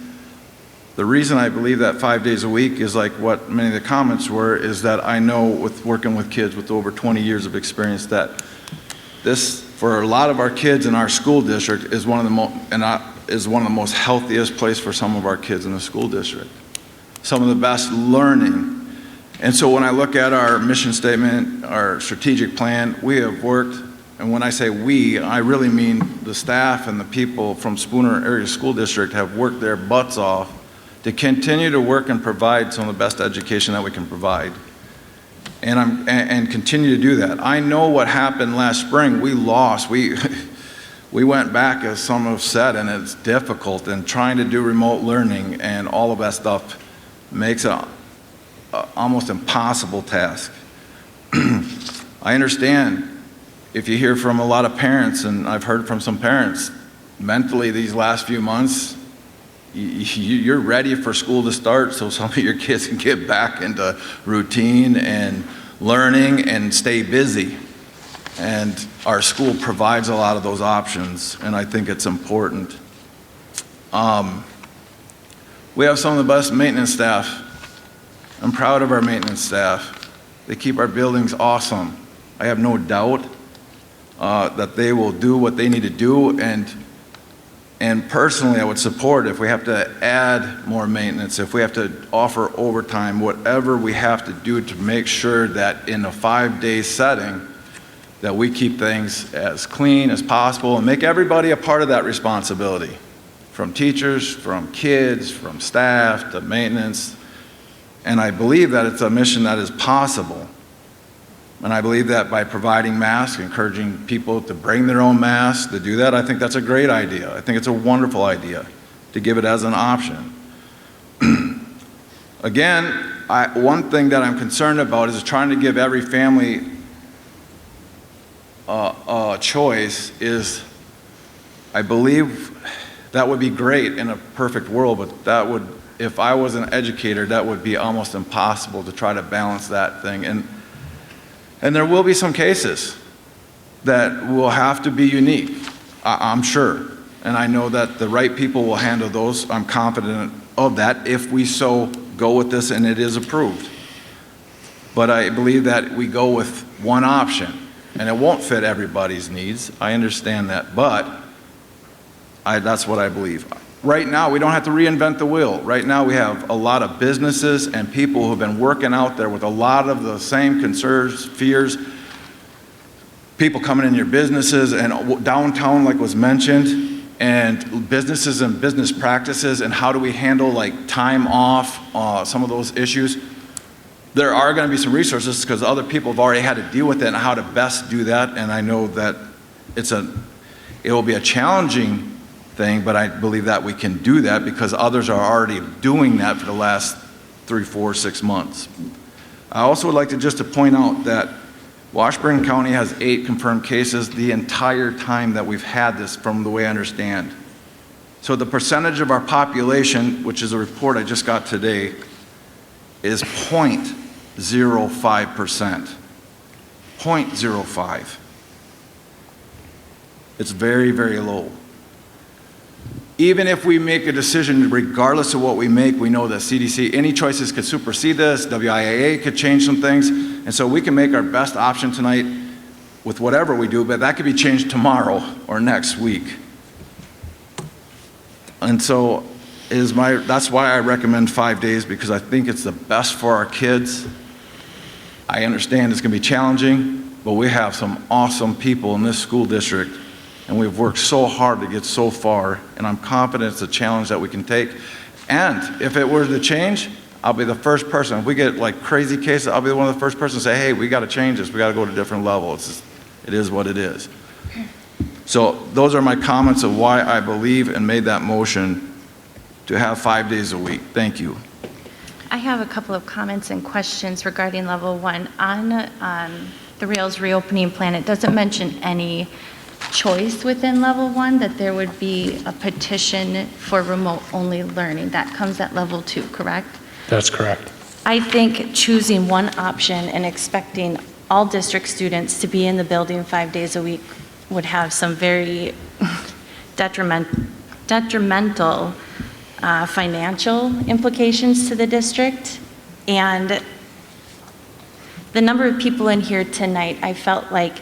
The reason I believe that 5 days a week is like what many of the comments were, is that I know with working with kids with over 20 years of experience that this, for a lot of our kids in our school district, is one of the most healthiest place for some of our kids in the school district. Some of the best learning. And so when I look at our mission statement, our strategic plan, we have worked, and when I say we, I really mean the staff and the people from Spooner Area School District have worked their butts off to continue to work and provide some of the best education that we can provide. And continue to do that. I know what happened last spring. We lost. We went back, as some have said, and it's difficult. And trying to do remote learning and all of that stuff makes it an almost impossible task. I understand if you hear from a lot of parents, and I've heard from some parents, mentally these last few months, you're ready for school to start so some of your kids can get back into routine and learning and stay busy. And our school provides a lot of those options, and I think it's important. We have some of the best maintenance staff. I'm proud of our maintenance staff. They keep our buildings awesome. I have no doubt that they will do what they need to do, and personally, I would support if we have to add more maintenance, if we have to offer overtime, whatever we have to do to make sure that in a 5-day setting, that we keep things as clean as possible and make everybody a part of that responsibility, from teachers, from kids, from staff, to maintenance. And I believe that it's a mission that is possible. And I believe that by providing masks, encouraging people to bring their own masks, to do that, I think that's a great idea. I think it's a wonderful idea to give it as an option. Again, one thing that I'm concerned about is trying to give every family a choice. I believe that would be great in a perfect world, but that would, if I was an educator, that would be almost impossible to try to balance that thing. And there will be some cases that will have to be unique, I'm sure. And I know that the right people will handle those. I'm confident of that if we so go with this and it is approved. But I believe that we go with one option, and it won't fit everybody's needs. I understand that, but that's what I believe. Right now, we don't have to reinvent the wheel. Right now, we have a lot of businesses and people who have been working out there with a lot of the same concerns, fears. People coming in your businesses and downtown, like was mentioned, and businesses and business practices, and how do we handle like time off, some of those issues. There are going to be some resources because other people have already had to deal with it and how to best do that. And I know that it will be a challenging thing, but I believe that we can do that because others are already doing that for the last 3, 4, 6 months. I also would like to point out that Washburn County has 8 confirmed cases the entire time that we've had this, from the way I understand. So the percentage of our population, which is a report I just got today, is 0.05%. 0.05. It's very, very low. Even if we make a decision, regardless of what we make, we know that CDC, any choices could supersede this, WIAA could change some things, and so we can make our best option tonight with whatever we do, but that could be changed tomorrow or next week. And so that's why I recommend 5 days, because I think it's the best for our kids. I understand it's going to be challenging, but we have some awesome people in this school district and we've worked so hard to get so far, and I'm confident it's a challenge that we can take. And if it were to change, I'll be the first person. If we get like crazy cases, I'll be one of the first persons to say, hey, we got to change this. We got to go to a different level. It is what it is. So those are my comments of why I believe and made that motion to have 5 days a week. Thank you. I have a couple of comments and questions regarding level 1. On the Rails reopening plan, it doesn't mention any choice within level 1, that there would be a petition for remote-only learning. That comes at level 2, correct? That's correct. I think choosing one option and expecting all district students to be in the building 5 days a week would have some very detrimental financial implications to the district. And the number of people in here tonight, I felt like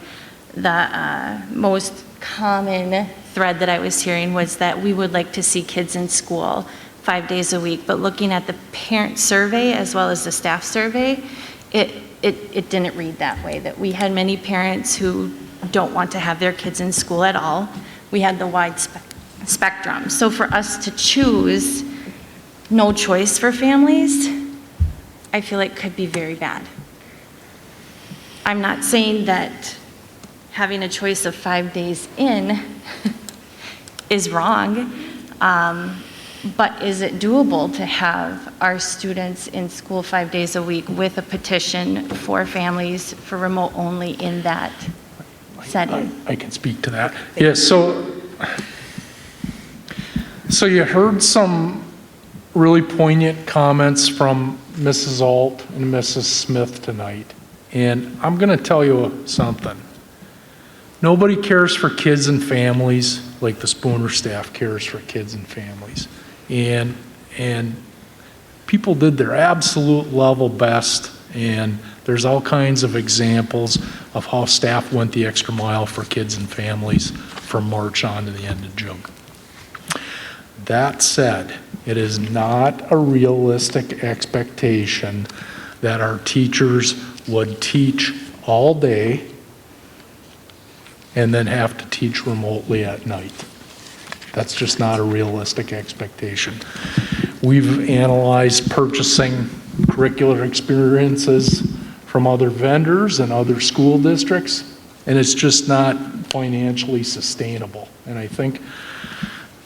the most common thread that I was hearing was that we would like to see kids in school 5 days a week. But looking at the parent survey as well as the staff survey, it didn't read that way, that we had many parents who don't want to have their kids in school at all. We had the wide spectrum. So for us to choose no choice for families, I feel like could be very bad. I'm not saying that having a choice of 5 days in is wrong, but is it doable to have our students in school 5 days a week with a petition for families for remote only in that setting? I can speak to that. Yeah, so you heard some really poignant comments from Mrs. Alt and Mrs. Smith tonight, and I'm going to tell you something. Nobody cares for kids and families like the Spooner staff cares for kids and families. And people did their absolute level best, and there's all kinds of examples of how staff went the extra mile for kids and families from March on to the end of June. That said, it is not a realistic expectation that our teachers would teach all day and then have to teach remotely at night. That's just not a realistic expectation. We've analyzed purchasing curricular experiences from other vendors and other school districts, and it's just not financially sustainable. And I think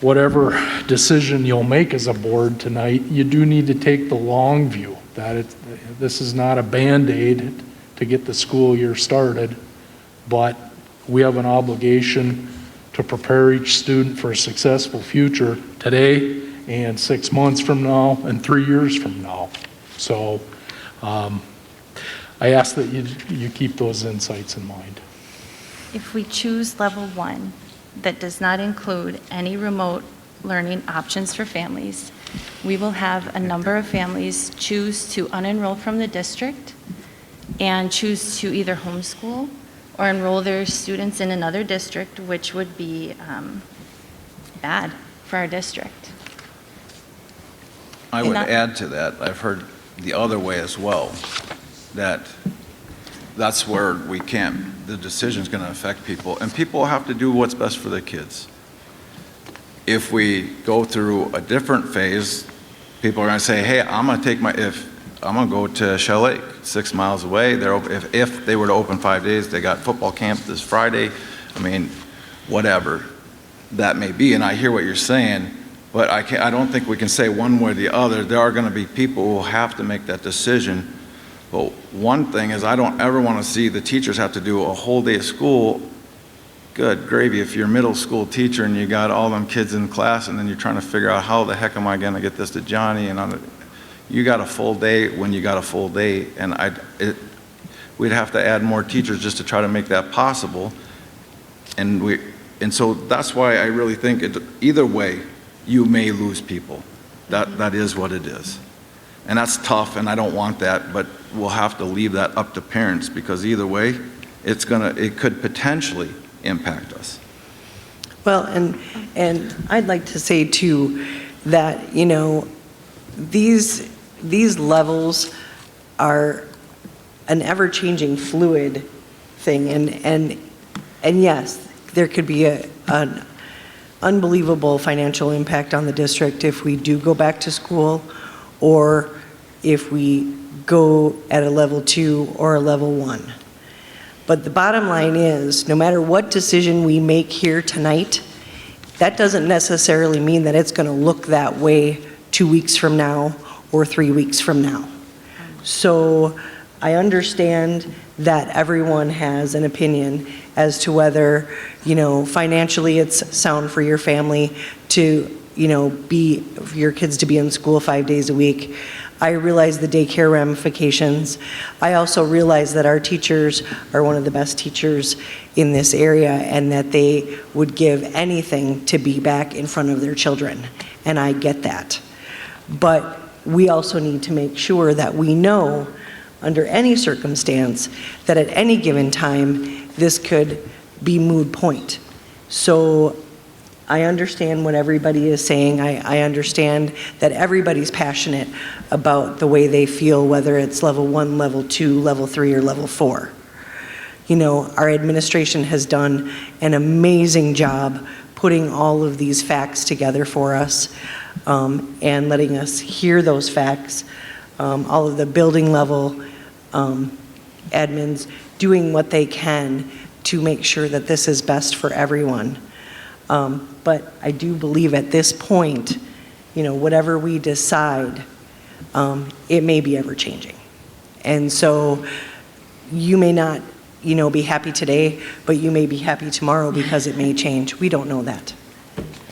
whatever decision you'll make as a board tonight, you do need to take the long view, that this is not a Band-Aid to get the school year started, but we have an obligation to prepare each student for a successful future today and 6 months from now and 3 years from now. So I ask that you keep those insights in mind. If we choose level 1, that does not include any remote learning options for families, we will have a number of families choose to unenroll from the district and choose to either homeschool or enroll their students in another district, which would be bad for our district. I would add to that, I've heard the other way as well, that's where we can't, the decision's going to affect people, and people have to do what's best for their kids. If we go through a different phase, people are going to say, hey, I'm going to go to Shell Lake, 6 miles away. If they were to open 5 days, they got football camp this Friday. I mean, whatever that may be, and I hear what you're saying, but I don't think we can say one way or the other. There are going to be people who will have to make that decision. But one thing is, I don't ever want to see the teachers have to do a whole day of school. Good gravy, if you're a middle school teacher and you got all them kids in class and then you're trying to figure out how the heck am I going to get this to Johnny, and you got a full day when you got a full day, and we'd have to add more teachers just to try to make that possible. And so that's why I really think either way, you may lose people. That is what it is. And that's tough, and I don't want that, but we'll have to leave that up to parents, because either way, it could potentially impact us. Well, and I'd like to say too that, you know, these levels are an ever-changing fluid thing, and yes, there could be an unbelievable financial impact on the district if we do go back to school, or if we go at a level 2 or a level 1. But the bottom line is, no matter what decision we make here tonight, that doesn't necessarily mean that it's going to look that way 2 weeks from now or 3 weeks from now. So I understand that everyone has an opinion as to whether, financially it's sound for your family to, for your kids to be in school 5 days a week. I realize the daycare ramifications. I also realize that our teachers are one of the best teachers in this area, and that they would give anything to be back in front of their children, and I get that. But we also need to make sure that we know, under any circumstance, that at any given time, this could be moot point. So I understand what everybody is saying. I understand that everybody's passionate about the way they feel, whether it's level 1, level 2, level 3, or level 4. Our administration has done an amazing job putting all of these facts together for us, and letting us hear those facts. All of the building level admins doing what they can to make sure that this is best for everyone. But I do believe at this point, whatever we decide, it may be ever changing. And so you may not, be happy today, but you may be happy tomorrow because it may change. We don't know that.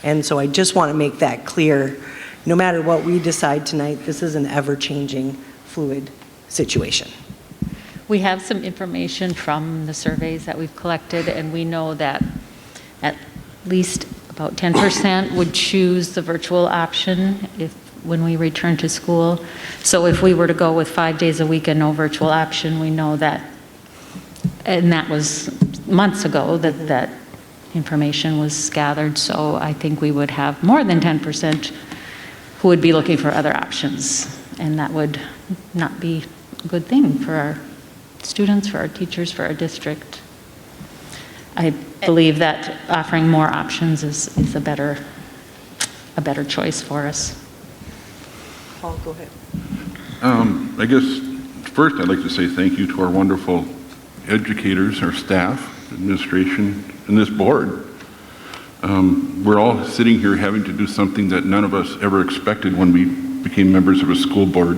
And so I just want to make that clear. No matter what we decide tonight, this is an ever-changing, fluid situation. We have some information from the surveys that we've collected, and we know that at least about 10% would choose the virtual option when we return to school. So if we were to go with 5 days a week and no virtual option, we know that, and that was months ago that information was gathered. So I think we would have more than 10% who would be looking for other options, and that would not be a good thing for our students, for our teachers, for our district. I believe that offering more options is a better choice for us. Paul, go ahead. I guess first I'd like to say thank you to our wonderful educators, our staff, administration, and this board. We're all sitting here having to do something that none of us ever expected when we became members of a school board,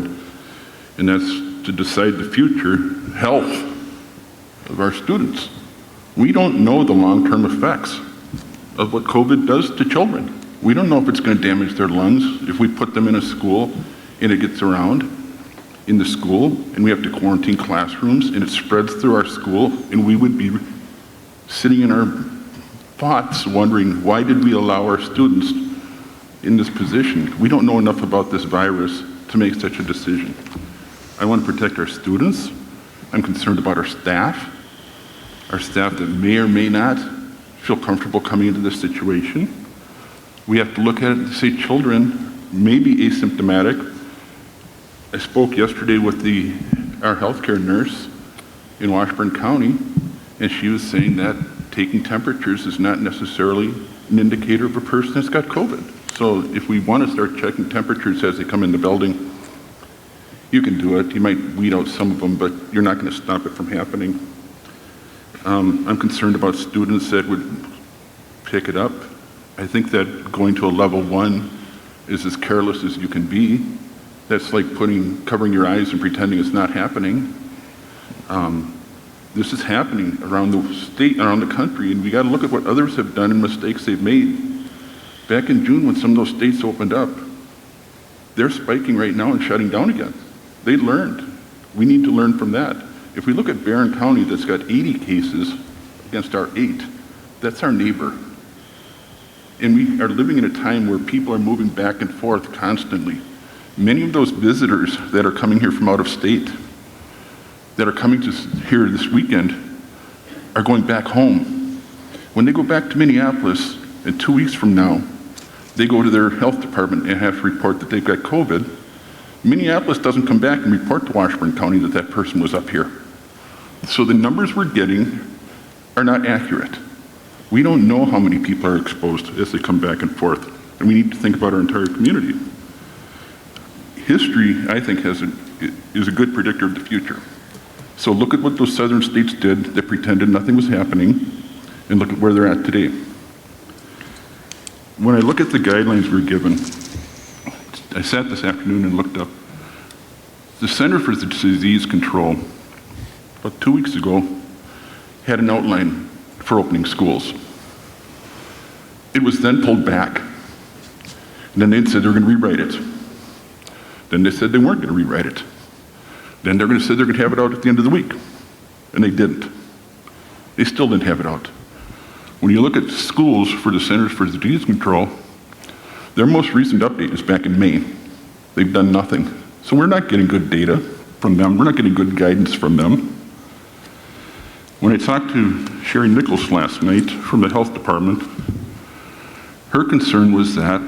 and that's to decide the future health of our students. We don't know the long-term effects of what COVID does to children. We don't know if it's going to damage their lungs if we put them in a school and it gets around in the school and we have to quarantine classrooms and it spreads through our school, and we would be sitting in our thoughts wondering, why did we allow our students in this position? We don't know enough about this virus to make such a decision. I want to protect our students. I'm concerned about our staff that may or may not feel comfortable coming into this situation. We have to look at it and say children may be asymptomatic. I spoke yesterday with our healthcare nurse in Washburn County, and she was saying that taking temperatures is not necessarily an indicator of a person that's got COVID. So if we want to start checking temperatures as they come in the building, you can do it. You might weed out some of them, but you're not going to stop it from happening. I'm concerned about students that would pick it up. I think that going to a level 1 is as careless as you can be. That's like covering your eyes and pretending it's not happening. This is happening around the state, around the country, and we got to look at what others have done and mistakes they've made. Back in June, when some of those states opened up, they're spiking right now and shutting down again. They learned. We need to learn from that. If we look at Barron County, that's got 80 cases against our 8, that's our neighbor. And we are living in a time where people are moving back and forth constantly. Many of those visitors that are coming here from out of state, that are coming to here this weekend, are going back home. When they go back to Minneapolis, and 2 weeks from now, they go to their health department and have to report that they've got COVID. Minneapolis doesn't come back and report to Washburn County that that person was up here. So the numbers we're getting are not accurate. We don't know how many people are exposed as they come back and forth, and we need to think about our entire community. History, I think, is a good predictor of the future. So look at what those southern states did that pretended nothing was happening, and look at where they're at today. When I look at the guidelines we're given, I sat this afternoon and looked up. The Center for Disease Control, about 2 weeks ago, had an outline for opening schools. It was then pulled back. And then they said they were going to rewrite it. Then they said they weren't going to rewrite it. Then they're going to say they're going to have it out at the end of the week. And they didn't. They still didn't have it out. When you look at schools for the Centers for Disease Control, their most recent update is back in May. They've done nothing. So we're not getting good data from them. We're not getting good guidance from them. When I talked to Sherry Nichols last night from the health department, her concern was that,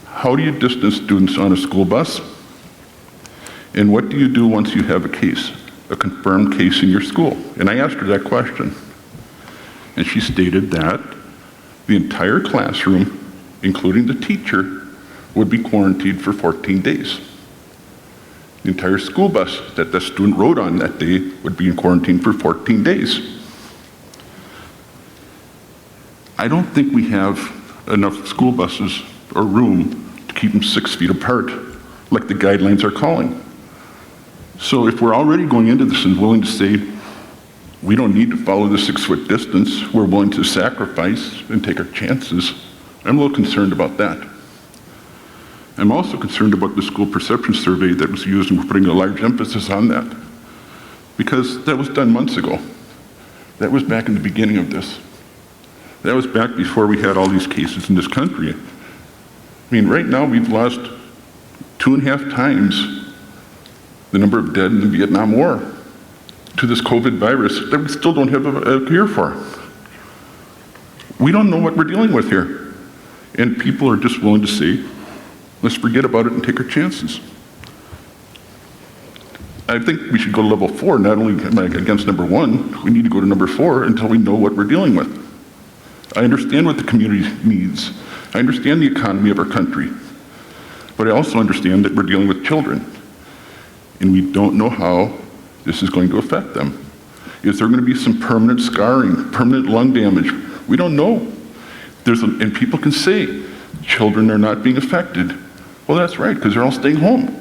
how do you distance students on a school bus? And what do you do once you have a case, a confirmed case in your school? And I asked her that question. And she stated that the entire classroom, including the teacher, would be quarantined for 14 days. The entire school bus that the student rode on that day would be in quarantine for 14 days. I don't think we have enough school buses or room to keep them 6 feet apart, like the guidelines are calling. So if we're already going into this and willing to say, we don't need to follow the 6 foot distance, we're willing to sacrifice and take our chances, I'm a little concerned about that. I'm also concerned about the school perception survey that was used, and we're putting a large emphasis on that. Because that was done months ago. That was back in the beginning of this. That was back before we had all these cases in this country. I mean, right now we've lost 2.5 times the number of dead in the Vietnam War to this COVID virus that we still don't have a cure for. We don't know what we're dealing with here. And people are just willing to say, let's forget about it and take our chances. I think we should go to level 4, not only against number 1, we need to go to number 4 until we know what we're dealing with. I understand what the community needs. I understand the economy of our country. But I also understand that we're dealing with children. And we don't know how this is going to affect them. Is there going to be some permanent scarring, permanent lung damage? We don't know. And people can say, children are not being affected. Well, that's right, because they're all staying home.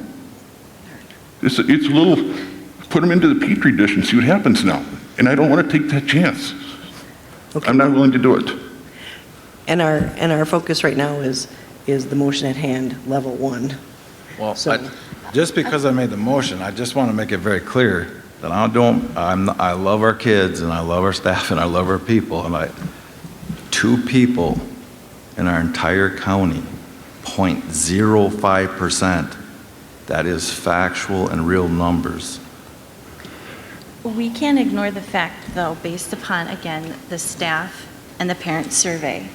It's a little, put them into the Petri dish and see what happens now. And I don't want to take that chance. Okay. I'm not willing to do it. And our focus right now is the motion at hand, level 1. Well, just because I made the motion, I just want to make it very clear that I love our kids and I love our staff and I love our people. And 2 people in our entire county, 0.05%. That is factual and real numbers. We can't ignore the fact, though, based upon, again, the staff and the parent survey,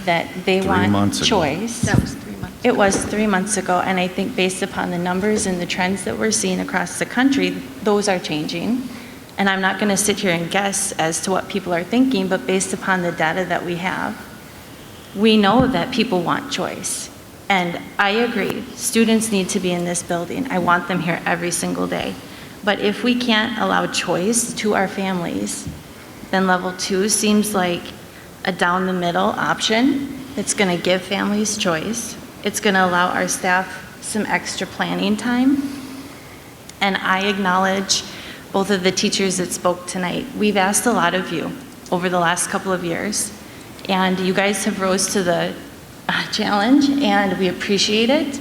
that they want choice. That was 3 months. It was 3 months ago, and I think based upon the numbers and the trends that we're seeing across the country, those are changing. And I'm not going to sit here and guess as to what people are thinking, but based upon the data that we have, we know that people want choice. And I agree, students need to be in this building. I want them here every single day. But if we can't allow choice to our families, then level 2 seems like a down the middle option. It's going to give families choice. It's going to allow our staff some extra planning time. And I acknowledge both of the teachers that spoke tonight. We've asked a lot of you over the last couple of years, and you guys have rose to the challenge, and we appreciate it.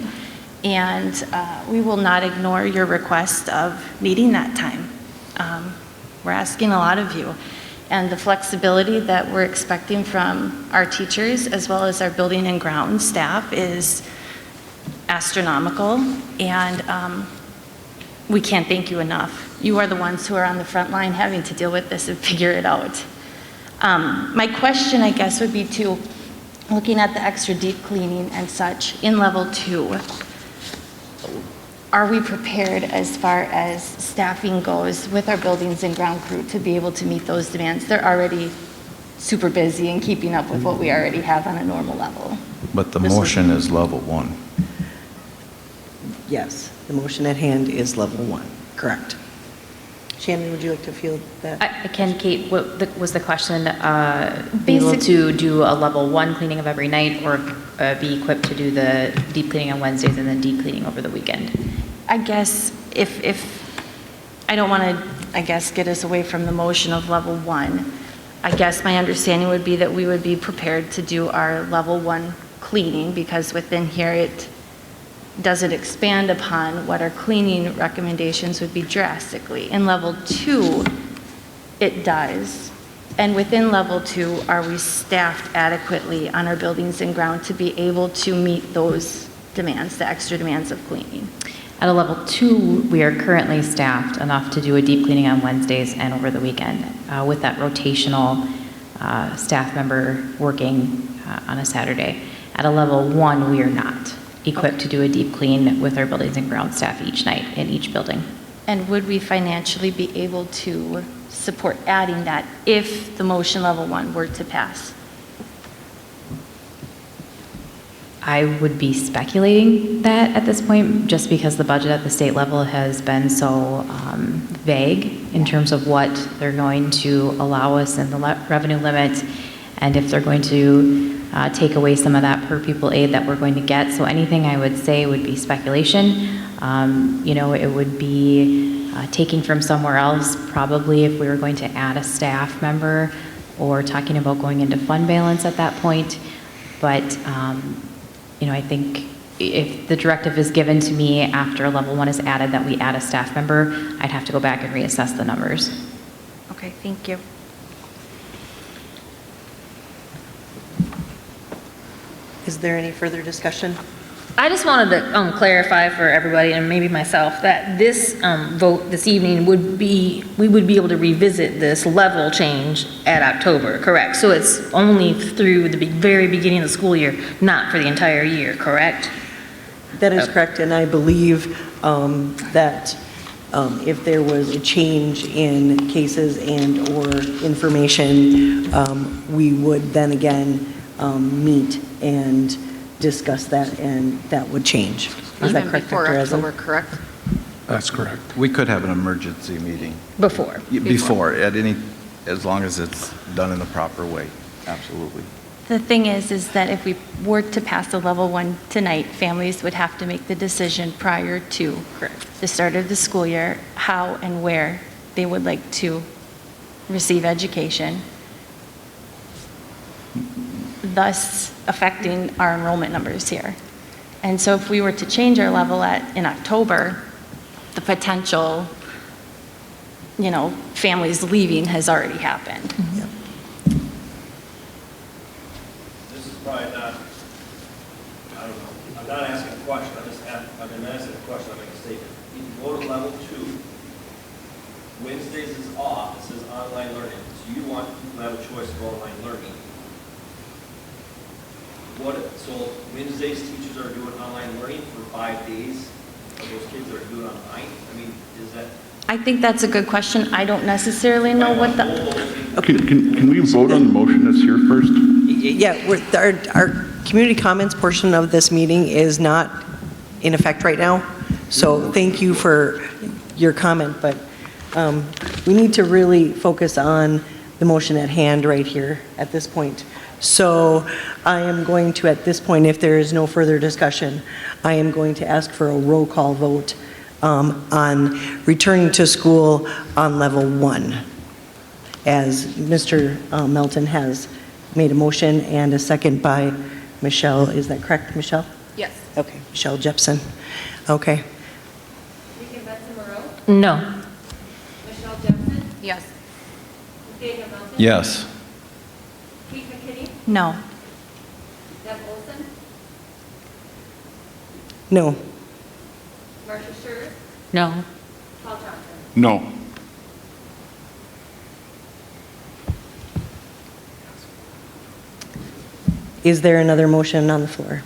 And we will not ignore your request of meeting that time. We're asking a lot of you. And the flexibility that we're expecting from our teachers as well as our building and ground staff is astronomical. And we can't thank you enough. You are the ones who are on the front line having to deal with this and figure it out. My question, I guess, would be to, looking at the extra deep cleaning and such in level 2, are we prepared as far as staffing goes with our buildings and ground crew to be able to meet those demands? They're already super busy and keeping up with what we already have on a normal level. But the motion is level 1. Yes, the motion at hand is level 1, correct. Shannon, would you like to field that? I can, Kate, was the question, be able to do a level 1 cleaning of every night, or be equipped to do the deep cleaning on Wednesdays and then deep cleaning over the weekend? I guess if I don't want to, I guess, get us away from the motion of level 1, I guess my understanding would be that we would be prepared to do our level 1 cleaning, because within here it doesn't expand upon what our cleaning recommendations would be drastically. In level 2, it does. And within level 2, are we staffed adequately on our buildings and ground to be able to meet those demands, the extra demands of cleaning? At a level 2, we are currently staffed enough to do a deep cleaning on Wednesdays and over the weekend, with that rotational staff member working on a Saturday. At a level 1, we are not equipped to do a deep clean with our buildings and ground staff each night in each building. And would we financially be able to support adding that if the motion level 1 were to pass? I would be speculating that at this point, just because the budget at the state level has been so vague in terms of what they're going to allow us in the revenue limit, and if they're going to take away some of that per pupil aid that we're going to get. So anything I would say would be speculation. It would be taking from somewhere else, probably if we were going to add a staff member, or talking about going into fund balance at that point. But I think if the directive is given to me after level 1 is added that we add a staff member, I'd have to go back and reassess the numbers. Okay, thank you. Is there any further discussion? I just wanted to clarify for everybody, and maybe myself, that this vote this evening we would be able to revisit this level change at October, correct? So it's only through the very beginning of the school year, not for the entire year, correct? That is correct, and I believe that if there was a change in cases and/or information, we would then again meet and discuss that, and that would change. Is that correct, Dr. Aslan? correct? That's correct. We could have an emergency meeting. Before. Before, as long as it's done in the proper way. Absolutely. The thing is that if we were to pass the level 1 tonight, families would have to make the decision prior to the start of the school year, how and where they would like to receive education, thus affecting our enrollment numbers here. And so if we were to change our level in October, the potential, families leaving has already happened. This is probably not, I don't know, I'm not asking a question, I'm going to ask a question, I'm making a statement. If you go to level 2, Wednesdays is off, it says online learning, so you want people to have a choice of online learning. So Wednesdays teachers are doing online learning for 5 days of those kids that are doing online? I mean, is that? I think that's a good question. I don't necessarily know what the... Can we vote on the motion that's here first? Yeah, our community comments portion of this meeting is not in effect right now, so thank you for your comment, but we need to really focus on the motion at hand right here at this point. So I am going to, at this point, if there is no further discussion, I am going to ask for a roll call vote on returning to school on level 1, as Mr. Melton has made a motion and a second by Michelle. Is that correct, Michelle? Yes. Okay, Michelle Jepson. Okay. Rika Betson-Moreau? No. Michelle Jepson? Yes. Daniel Melton? Yes. Keith McKinney? No. Deb Olson? No. Marcia Schur? No. Paul Johnson? No. Is there another motion on the floor?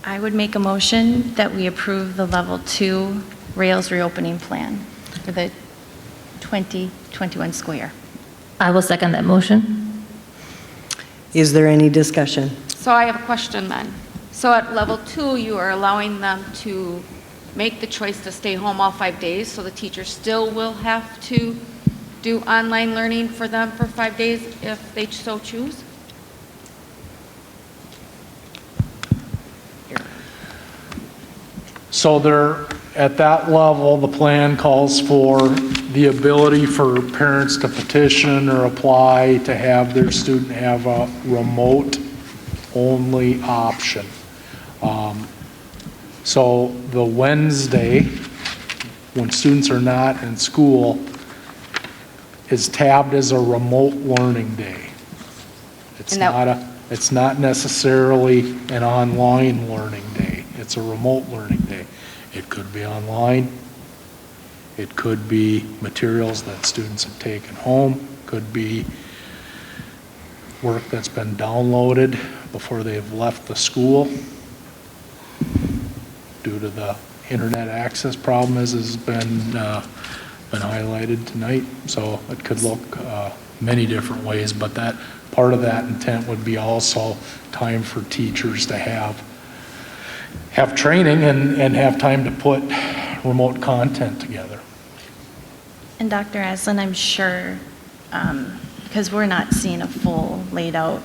I would make a motion that we approve the level 2 Rails reopening plan for the 2021 school year. I will second that motion. Is there any discussion? So I have a question then. So at level 2, you are allowing them to make the choice to stay home all 5 days, so the teacher still will have to do online learning for them for 5 days if they so choose? So there, at that level, the plan calls for the ability for parents to petition or apply to have their student have a remote-only option. So the Wednesday, when students are not in school, is tabbed as a remote learning day. It's not necessarily an online learning day. It's a remote learning day. It could be online. It could be materials that students have taken home. Could be work that's been downloaded before they've left the school due to the internet access problem, as has been highlighted tonight. So it could look many different ways, but that part of that intent would be also time for teachers to have training and have time to put remote content together. And Dr. Aslan, I'm sure, because we're not seeing a full laid out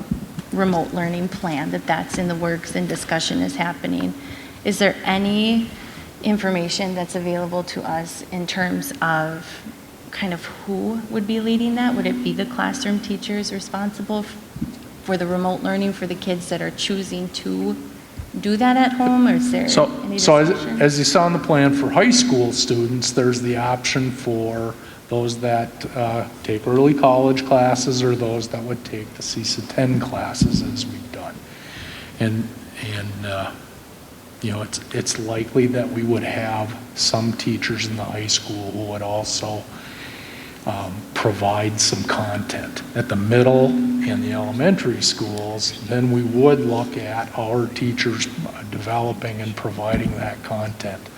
remote learning plan, that's in the works and discussion is happening. Is there any information that's available to us in terms of kind of who would be leading that? Would it be the classroom teachers responsible for the remote learning for the kids that are choosing to do that at home, or is there any discussion? As you saw in the plan for high school students, there's the option for those that take early college classes or those that would take the CESA 10 classes, as we've done. And you know, it's likely that we would have some teachers in the high school who would also provide some content. At the middle and the elementary schools, then we would look at our teachers developing and providing that content.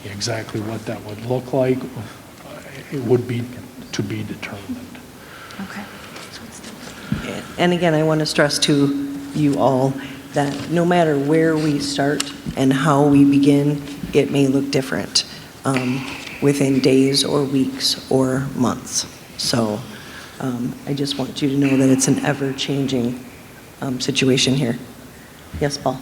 Exactly what that would look like, it would be to be determined. Okay. And again, I want to stress to you all that no matter where we start and how we begin, it may look different within days or weeks or months. So I just want you to know that it's an ever-changing situation here. Yes, Paul?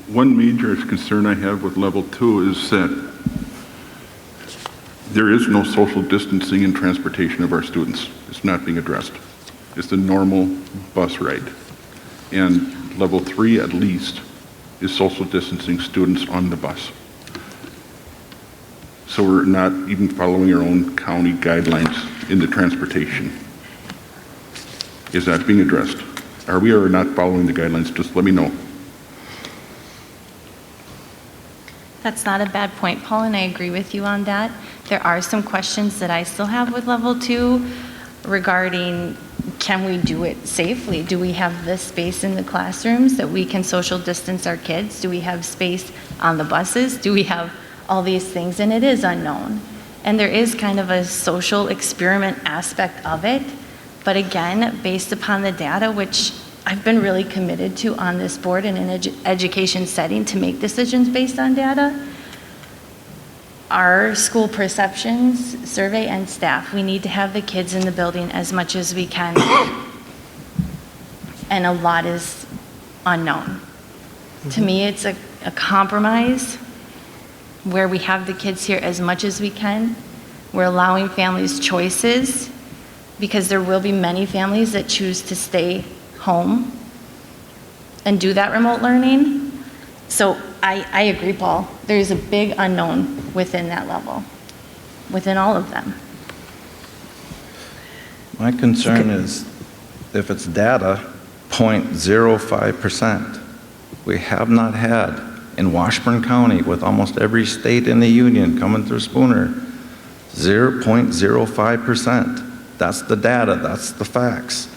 One major concern I have with level 2 is that there is no social distancing in transportation of our students. It's not being addressed. It's the normal bus ride. And level 3 at least is social distancing students on the bus. So we're not even following our own county guidelines in the transportation. Is that being addressed? Are we or not following the guidelines? Just let me know. That's not a bad point, Paul, and I agree with you on that. There are some questions that I still have with level 2 regarding, can we do it safely? Do we have the space in the classrooms that we can social distance our kids? Do we have space on the buses? Do we have all these things? And it is unknown. And there is kind of a social experiment aspect of it. But again, based upon the data, which I've been really committed to on this board in an education setting to make decisions based on data, our school perceptions survey and staff, we need to have the kids in the building as much as we can. And a lot is unknown. To me, it's a compromise where we have the kids here as much as we can. We're allowing families choices because there will be many families that choose to stay home and do that remote learning. So I agree, Paul. There's a big unknown within that level, within all of them. My concern is if it's data, 0.05%. We have not had in Washburn County, with almost every state in the union coming through Spooner, 0.05%. That's the data, that's the facts.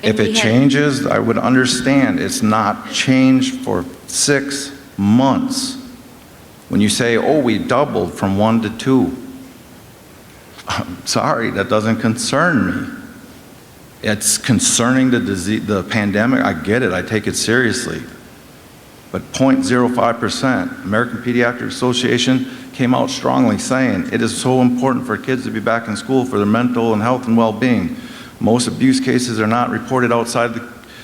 If it changes, I would understand. It's not changed for 6 months. When you say, oh, we doubled from 1 to 2. I'm sorry, that doesn't concern me. It's concerning the disease, the pandemic. I get it. I take it seriously. But 0.05%, American Pediatric Association came out strongly saying it is so important for kids to be back in school for their mental and health and well-being. Most abuse cases are not reported outside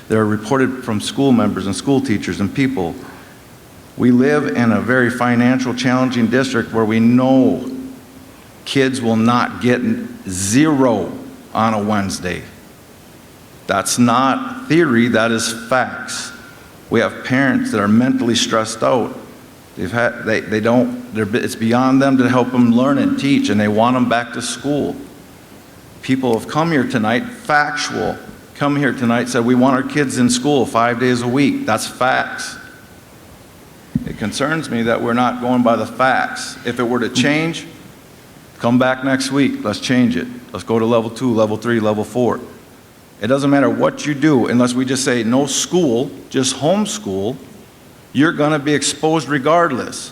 they're reported from school members and school teachers and people. We live in a very financial challenging district where we know kids will not get 0 on a Wednesday. That's not theory, that is facts. We have parents that are mentally stressed out. It's beyond them to help them learn and teach, and they want them back to school. People have come here tonight, factual, come here tonight, said we want our kids in school 5 days a week. That's facts. It concerns me that we're not going by the facts. If it were to change, come back next week, let's change it. Let's go to level 2, level 3, level 4. It doesn't matter what you do, unless we just say no school, just homeschool, you're gonna be exposed regardless.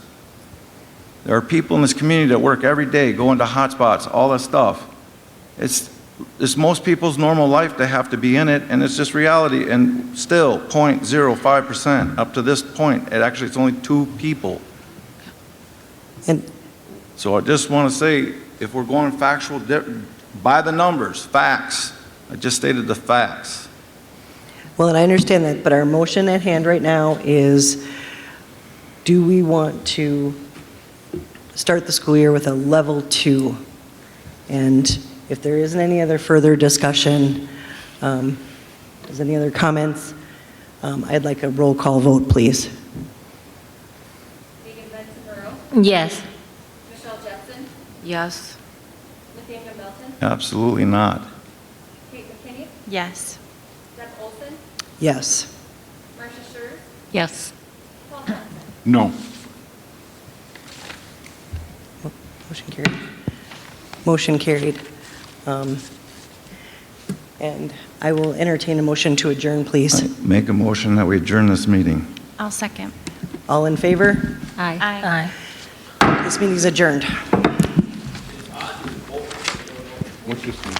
There are people in this community that work every day, go into hotspots, all that stuff. It's most people's normal life to have to be in it, and it's just reality, and still 0.05% up to this point. It's only 2 people. So I just want to say, if we're going factual, by the numbers, facts. I just stated the facts. Well, and I understand that, but our motion at hand right now is, do we want to start the school year with a level 2? And if there isn't any other further discussion, is any other comments? I'd like a roll call vote, please. Yes. Yes. Absolutely not. Yes. Yes. Yes. No. Motion carried. Motion carried. And I will entertain a motion to adjourn, please. Make a motion that we adjourn this meeting. I'll second. All in favor? Aye. This meeting is adjourned. What's this one?